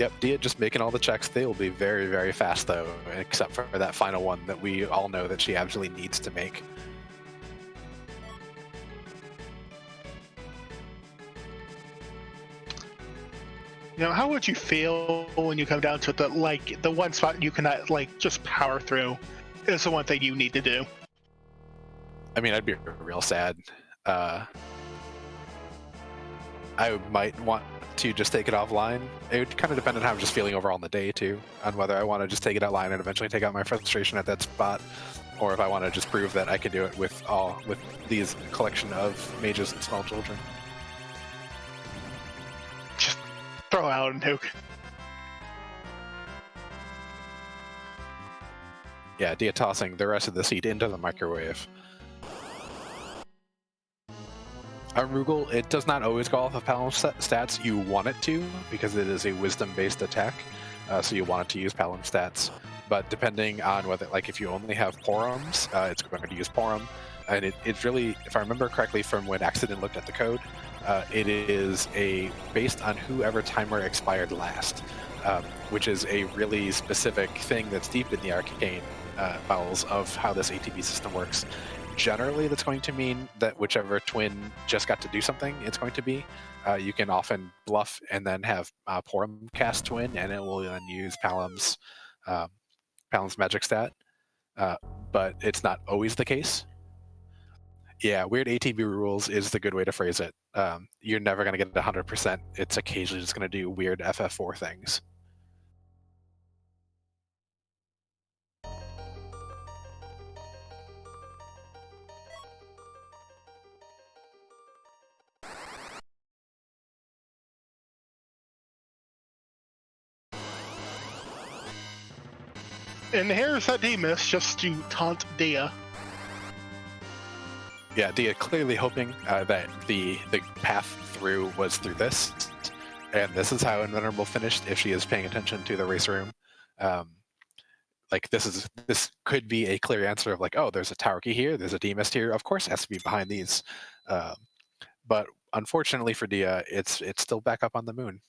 Speaker 1: Yep, Dia just making all the checks. They will be very, very fast, though, except for that final one that we all know that she absolutely needs to make.
Speaker 2: You know, how would you feel when you come down to the one spot you cannot just power through is the one thing you need to do?
Speaker 1: I mean, I'd be real sad. I might want to just take it offline. It would kind of depend on how I'm just feeling overall in the day, too, on whether I want to just take it outline and eventually take out my frustration at that spot, or if I want to just prove that I can do it with these collection of mages and small children.
Speaker 2: Just throw out a nuke.
Speaker 1: Yeah, Dia tossing the rest of the seed into the microwave. Rugal, it does not always go off of Palom's stats. You want it to, because it is a wisdom-based attack. so you want it to use Palom stats. But depending on whether, like, if you only have Porums, it's going to use Porum. And it's really, if I remember correctly from when Accident looked at the code, it is based on whoever timer expired last, which is a really specific thing that's deep in the arcane bowels of how this ATB system works. Generally, that's going to mean that whichever twin just got to do something, it's going to be. You can often bluff and then have Porum cast twin, and it will then use Palom's magic stat. But it's not always the case. Yeah, weird ATB rules is the good way to phrase it. You're never going to get it 100%. It's occasionally just going to do weird FF4 things.
Speaker 2: And here's that Threemus just to taunt Dia.
Speaker 1: Yeah, Dia clearly hoping that the path through was through this, and this is how Invenerable finished. If she is paying attention to the race room, like this could be a clear answer of like, oh, there's a tower key here, there's a Threemus here. Of course, it has to be behind these. But unfortunately for Dia, it's still back up on the moon.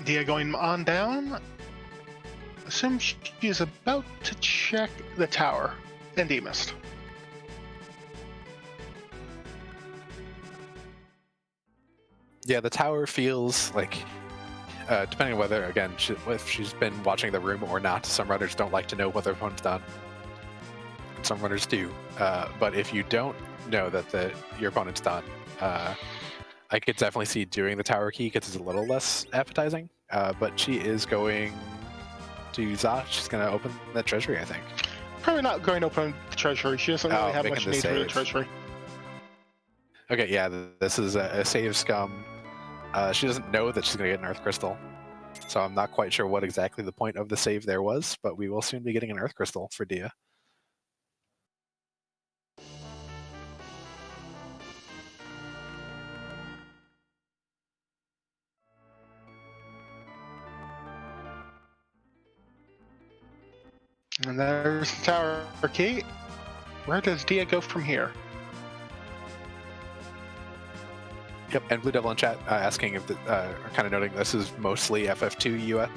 Speaker 2: Dia going on down. Assume she's about to check the tower and Threemus.
Speaker 1: Yeah, the tower feels like, depending on whether, again, if she's been watching the room or not, some runners don't like to know what their opponent's done. Some runners do. But if you don't know that your opponent's done, I could definitely see doing the tower key because it's a little less appetizing. But she is going to Zot. She's going to open that treasury, I think.
Speaker 2: Probably not going to open the treasury. She doesn't really have much need for the treasury.
Speaker 1: Okay, yeah, this is a save scum. She doesn't know that she's going to get an Earth Crystal. So I'm not quite sure what exactly the point of the save there was, but we will soon be getting an Earth Crystal for Dia.
Speaker 2: And there's the tower key. Where does Dia go from here?
Speaker 1: Yep, and Blue Devil in chat asking if kind of noting this is mostly FF2 US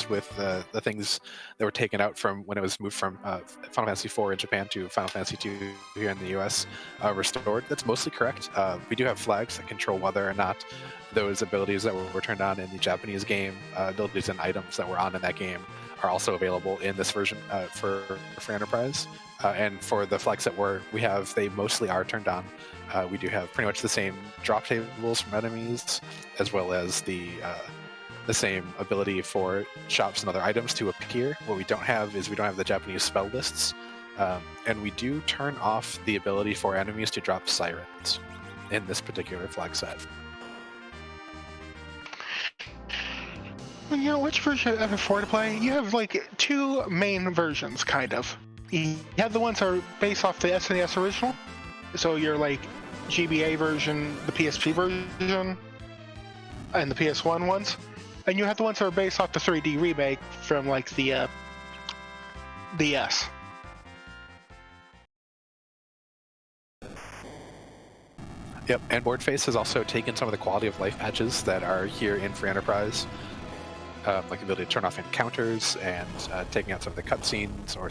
Speaker 1: with the things that were taken out from when it was moved from Final Fantasy IV in Japan to Final Fantasy II here in the US restored. That's mostly correct. We do have flags that control whether or not those abilities that were turned on in the Japanese game, abilities and items that were on in that game, are also available in this version for Enterprise. And for the flags that we have, they mostly are turned on. We do have pretty much the same drop tables from enemies, as well as the same ability for shops and other items to appear. What we don't have is we don't have the Japanese spell lists, and we do turn off the ability for enemies to drop sirens in this particular flag set.
Speaker 2: You know, which version of FF4 to play? You have like two main versions, kind of. You have the ones that are based off the SNES original, so you're like GBA version, the PSP version, and the PS1 ones. And you have the ones that are based off the 3D remake from like the DS.
Speaker 1: Yep, and Boardface has also taken some of the quality of life patches that are here in Free Enterprise, like the ability to turn off encounters and taking out some of the cutscenes, or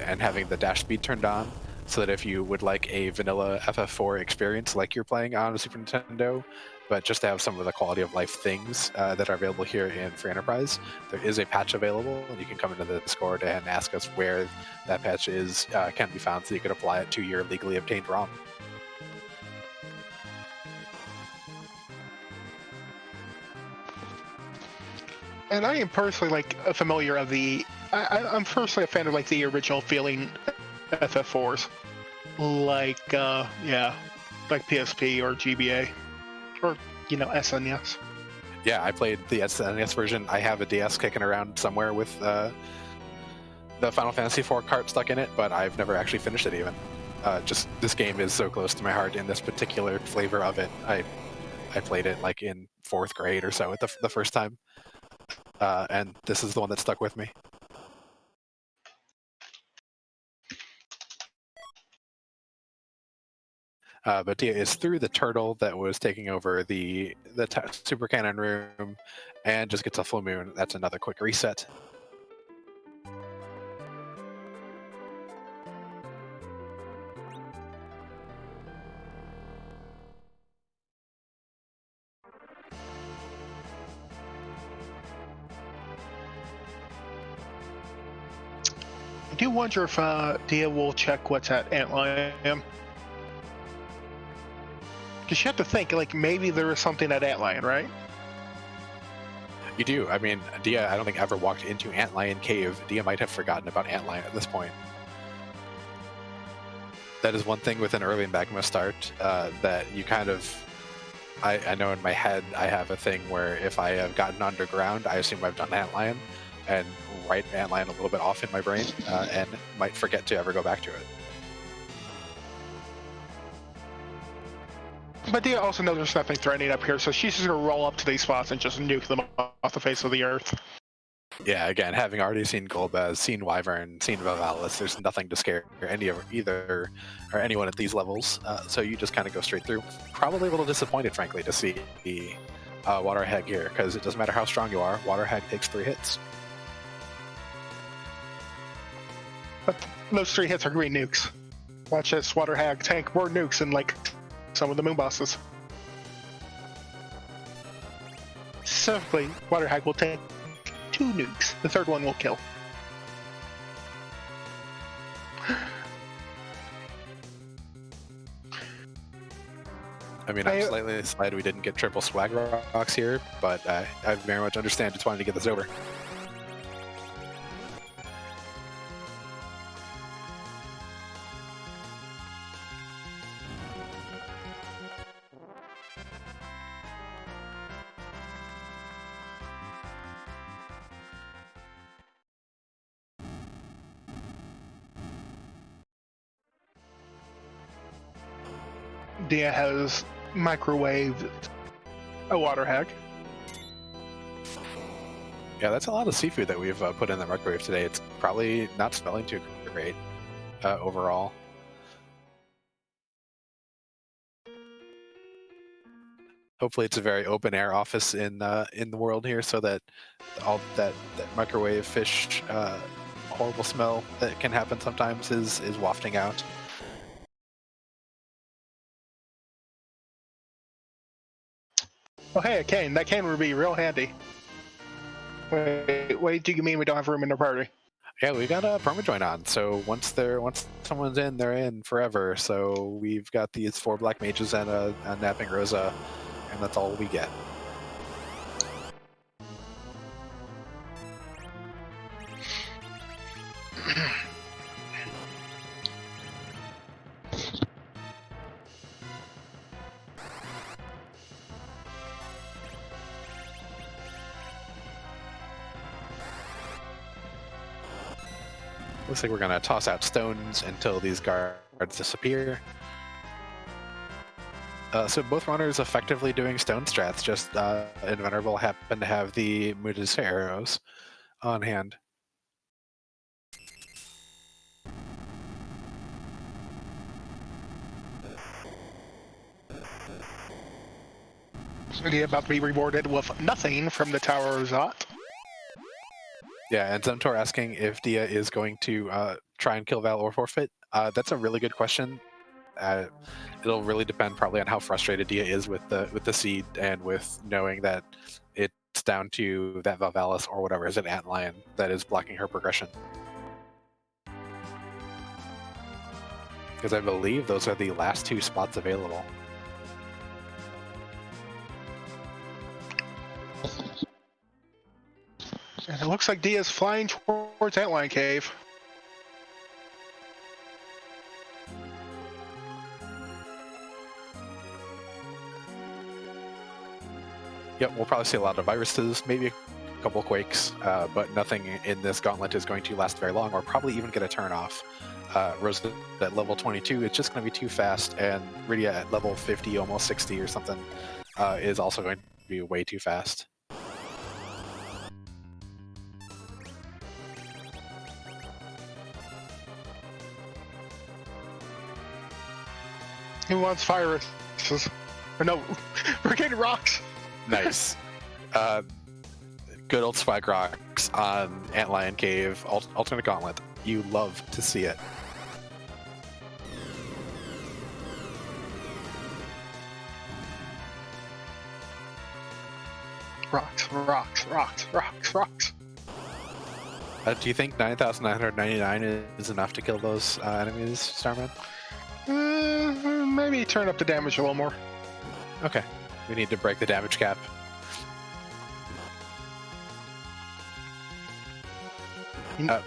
Speaker 1: and having the dash speed turned on, so that if you would like a vanilla FF4 experience like you're playing on a Super Nintendo, but just to have some of the quality of life things that are available here in Free Enterprise, there is a patch available, and you can come into the Discord and ask us where that patch is can be found, so you can apply it to your legally obtained ROM.
Speaker 2: And I am personally like a familiar of the. I'm personally a fan of like the original feeling FF4s, like like PSP or GBA, or SNES.
Speaker 1: Yeah, I played the SNES version. I have a DS kicking around somewhere with the Final Fantasy IV cart stuck in it, but I've never actually finished it even. Just this game is so close to my heart in this particular flavor of it. I played it like in 4th grade or so at the first time, and this is the one that stuck with me. But Dia is through the turtle that was taking over the super cannon room, and just gets a full moon. That's another quick reset.
Speaker 2: I do wonder if Dia will check what's at Antlion. Because you have to think, like, maybe there is something at Antlion, right?
Speaker 1: You do. I mean, Dia, I don't think ever walked into Antlion Cave. Dia might have forgotten about Antlion at this point. That is one thing with an early magma start that you kind of. I know in my head I have a thing where if I have gotten underground, I assume I've done Antlion, and write Antlion a little bit off in my brain, and might forget to ever go back to it.
Speaker 2: But Dia also knows there's nothing threatening up here, so she's just gonna roll up to these spots and just nuke them off the face of the earth.
Speaker 1: Yeah, again, having already seen Golbez, seen Wyvern, seen Vivalis, there's nothing to scare either or anyone at these levels. So you just kind of go straight through. Probably a little disappointed, frankly, to see the Water Hag here, because it doesn't matter how strong you are, Water Hag takes 3 hits.
Speaker 2: But those 3 hits are green nukes. Watch this Water Hag tank more nukes than like some of the moon bosses. Specifically, Water Hag will take 2 nukes. The 3rd one will kill.
Speaker 1: I mean, I'm slightly glad we didn't get triple swag rocks here, but I very much understand. Just wanted to get this over.
Speaker 2: Dia has microwaved a Water Hag.
Speaker 1: Yeah, that's a lot of seafood that we've put in the microwave today. It's probably not smelling too great overall. Hopefully, it's a very open air office in the world here, so that all that microwave fish horrible smell that can happen sometimes is wafting out.
Speaker 2: Oh hey, a cane. That cane would be real handy. Wait, do you mean we don't have room in the party?
Speaker 1: Yeah, we got a permajoin on, so once someone's in, they're in forever. So we've got these 4 black mages and a napping Rosa, and that's all we get. Looks like we're gonna toss out stones until these guards disappear. So both runners effectively doing stone strats, just Invenerable happen to have the Mudis arrows on hand.
Speaker 2: Dia about to be rewarded with nothing from the Tower of Zot.
Speaker 1: Yeah, and Zemtor asking if Dia is going to try and kill Val or forfeit. That's a really good question. It'll really depend probably on how frustrated Dia is with the seed and with knowing that it's down to that Vivalis or whatever is an Antlion that is blocking her progression. Because I believe those are the last 2 spots available.
Speaker 2: It looks like Dia's flying towards Antlion Cave.
Speaker 1: Yep, we'll probably see a lot of viruses, maybe a couple quakes, but nothing in this gauntlet is going to last very long, or probably even get a turn off. Rosa at level 22, it's just going to be too fast, and Rydia at level 50, almost 60 or something, is also going to be way too fast.
Speaker 2: Who wants viruses? Or no, we're getting rocks.
Speaker 1: Nice. Good old swag rocks on Antlion Cave, alternate gauntlet. You love to see it.
Speaker 2: Rocks, rocks, rocks, rocks, rocks.
Speaker 1: Do you think 9,999 is enough to kill those enemies, Starman?
Speaker 2: Maybe turn up the damage a little more.
Speaker 1: Okay. We need to break the damage cap.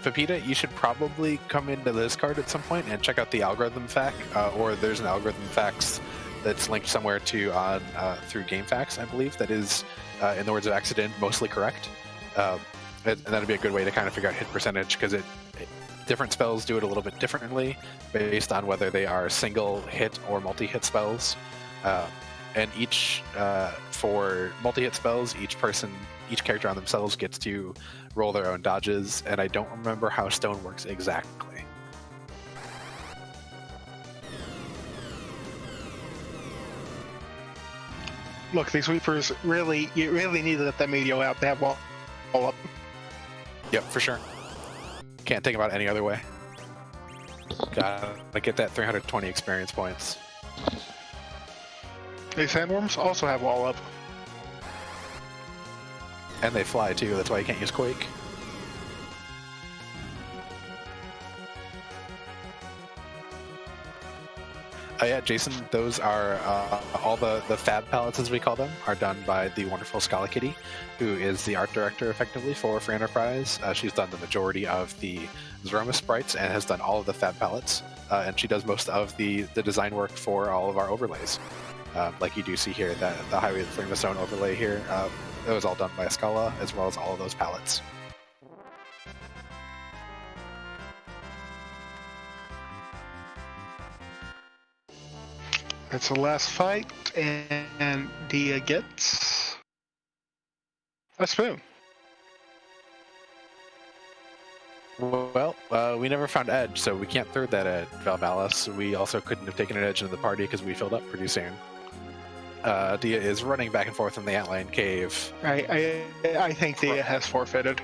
Speaker 1: Pepita, you should probably come into this card at some point and check out the algorithm fact, or there's an algorithm facts that's linked somewhere to on through GameFAQs, I believe, that is, in the words of accident, mostly correct. And that'd be a good way to kind of figure out hit percentage, because different spells do it a little bit differently based on whether they are single hit or multi-hit spells. And each, for multi-hit spells, each character on themselves gets to roll their own dodges, and I don't remember how stone works exactly.
Speaker 2: Look, these Reapers you really need to let that meteor out to have wall up.
Speaker 1: Yep, for sure. Can't think about it any other way. Gotta get that 320 experience points.
Speaker 2: These sandworms also have wall up.
Speaker 1: And they fly too, that's why you can't use Quake. Yeah, Jason, those are all the fab palettes, as we call them, are done by the wonderful Scala Kitty, who is the art director, effectively, for Free Enterprise. She's done the majority of the Threemus sprites and has done all of the fab palettes, and she does most of the design work for all of our overlays. Like you do see here, that the Highway of the Threemus Zone overlay here, that was all done by Scala, as well as all of those palettes.
Speaker 2: That's the last fight, and Dia gets a spoon.
Speaker 1: Well, we never found Edge, so we can't throw that at Valvalis. We also couldn't have taken an Edge into the party because we filled up pretty soon. Dia is running back and forth in the Antlion Cave.
Speaker 2: I think Dia has forfeited.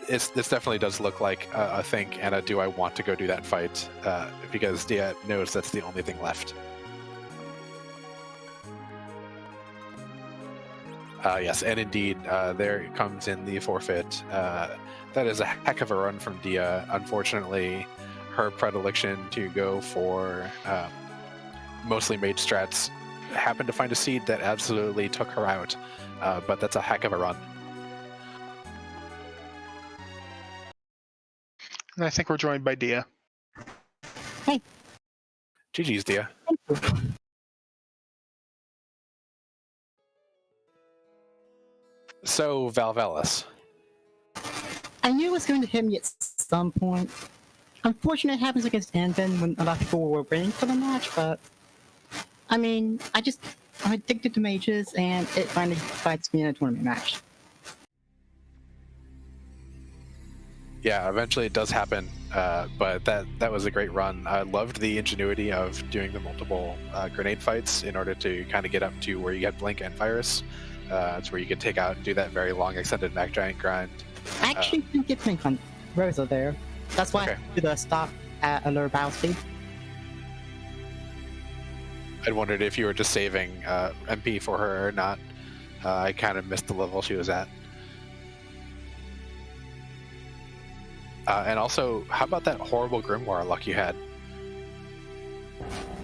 Speaker 1: This definitely does look like a think and a do I want to go do that fight, because Dia knows that's the only thing left. Yes, and indeed, there comes in the forfeit. That is a heck of a run from Dia. Unfortunately, her predilection to go for mostly mage strats happened to find a seed that absolutely took her out, but that's a heck of a run.
Speaker 2: And I think we're joined by Dia.
Speaker 4: Hey.
Speaker 1: GG's, Dia.
Speaker 4: Thank you.
Speaker 1: So, Valvalis.
Speaker 4: I knew it was going to hit me at some point. Unfortunately, it happens against Anvin when a lot of people were waiting for the match, but I mean, I'm addicted to mages, and it finally fights me in a tournament match.
Speaker 1: Yeah, eventually it does happen, but that was a great run. I loved the ingenuity of doing the multiple grenade fights in order to kind of get up to where you get Blink and Virus. It's where you could take out and do that very long extended Mac Giant grind.
Speaker 4: I actually didn't get Blink on Rosa there. That's why I did the stop at a lower battle speed.
Speaker 1: I wondered if you were just saving MP for her or not. I kind of missed the level she was at. And also, how about that horrible Grimoire luck you had?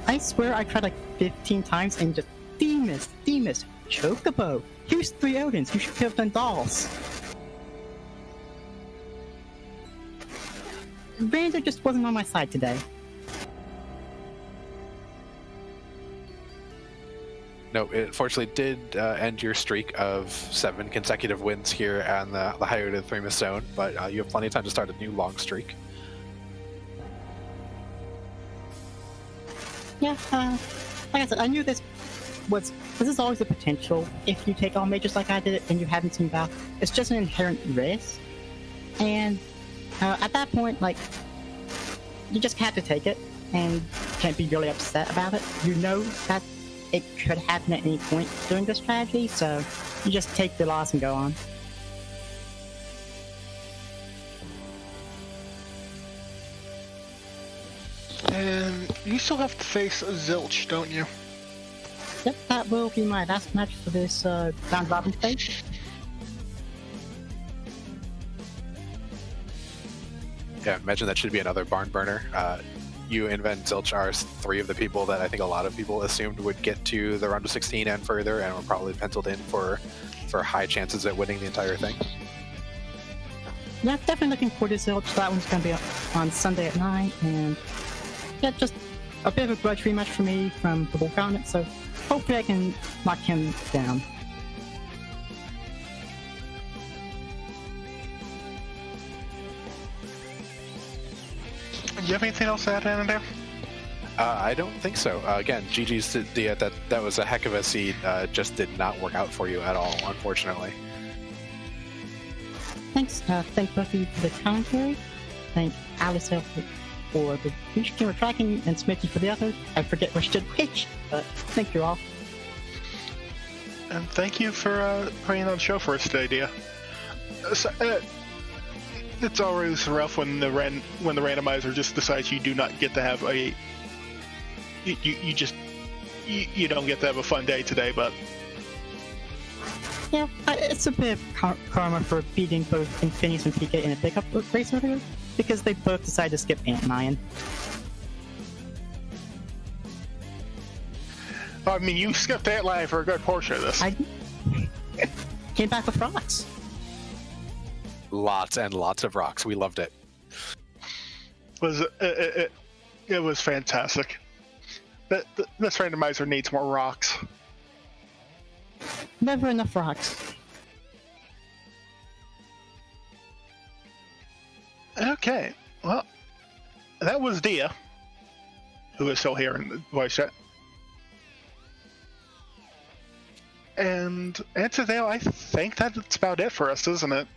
Speaker 4: I swear I tried like 15 times and just Threemus, Chocobo. Here's 3 Odins. You should have done dolls. Ranger just wasn't on my side today.
Speaker 1: No, it unfortunately did end your streak of 7 consecutive wins here on the Hyota Threemus zone, but you have plenty of time to start a new long streak.
Speaker 4: Yeah, like I said, I knew this is always a potential if you take all majors like I did and you haven't seen Val. It's just an inherent risk, and at that point, like, you just have to take it and can't be really upset about it. You know that it could happen at any point during the strategy, so you just take the loss and go on.
Speaker 2: And you still have to face Zilch, don't you?
Speaker 4: Yep, that will be my last match for this round robin stage.
Speaker 1: Yeah, imagine that should be another barn burner. You and Ven Zilch are 3 of the people that I think a lot of people assumed would get to the round of 16 and further, and were probably penciled in for high chances at winning the entire thing.
Speaker 4: Yeah, definitely looking forward to Zilch. That one's going to be on Sunday at 9, and yeah, just a bit of a grudge rematch for me from the Volcanic, so hopefully I can knock him down.
Speaker 2: Do you have anything else to add, Annandale?
Speaker 1: I don't think so. Again, GG's to Dia. That was a heck of a seed. Just did not work out for you at all, unfortunately.
Speaker 4: Thanks, thank both of you for the commentary. Thank Alice for the feature camera tracking, and Smithy for the other. I forget which did which, but thank you all.
Speaker 2: And thank you for putting on the show for us today, Dia. It's always rough when the randomizer just decides you do not get to have a you don't get to have a fun day today, but
Speaker 4: yeah, it's a bit of karma for beating both Infineous and PK in a pickup race earlier, because they both decided to skip Ant Mayan.
Speaker 2: I mean, you skipped that line for a good portion of this.
Speaker 4: I came back with rocks.
Speaker 1: Lots and lots of rocks. We loved it.
Speaker 2: It was fantastic. This randomizer needs more rocks.
Speaker 4: Never enough rocks.
Speaker 2: Okay, well, that was Dia, who is still here in the voice chat. And Antidale, I think that's about it for us, isn't it?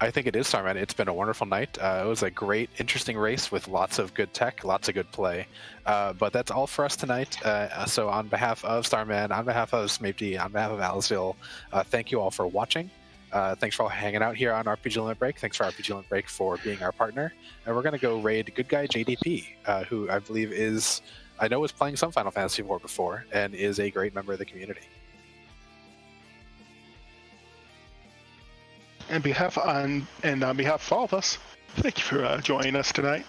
Speaker 1: I think it is, Starman. It's been a wonderful night. It was a great, interesting race with lots of good tech, lots of good play. But that's all for us tonight. So on behalf of Starman, on behalf of Smapedy, on behalf of Aliceville, thank you all for watching. Thanks for all hanging out here on RPG Limit Break. Thanks for RPG Limit Break for being our partner. And we're going to go raid Good Guy JDP, who I believe I know was playing some Final Fantasy IV before, and is a great member of the community.
Speaker 2: On behalf of all of us, thank you for joining us tonight.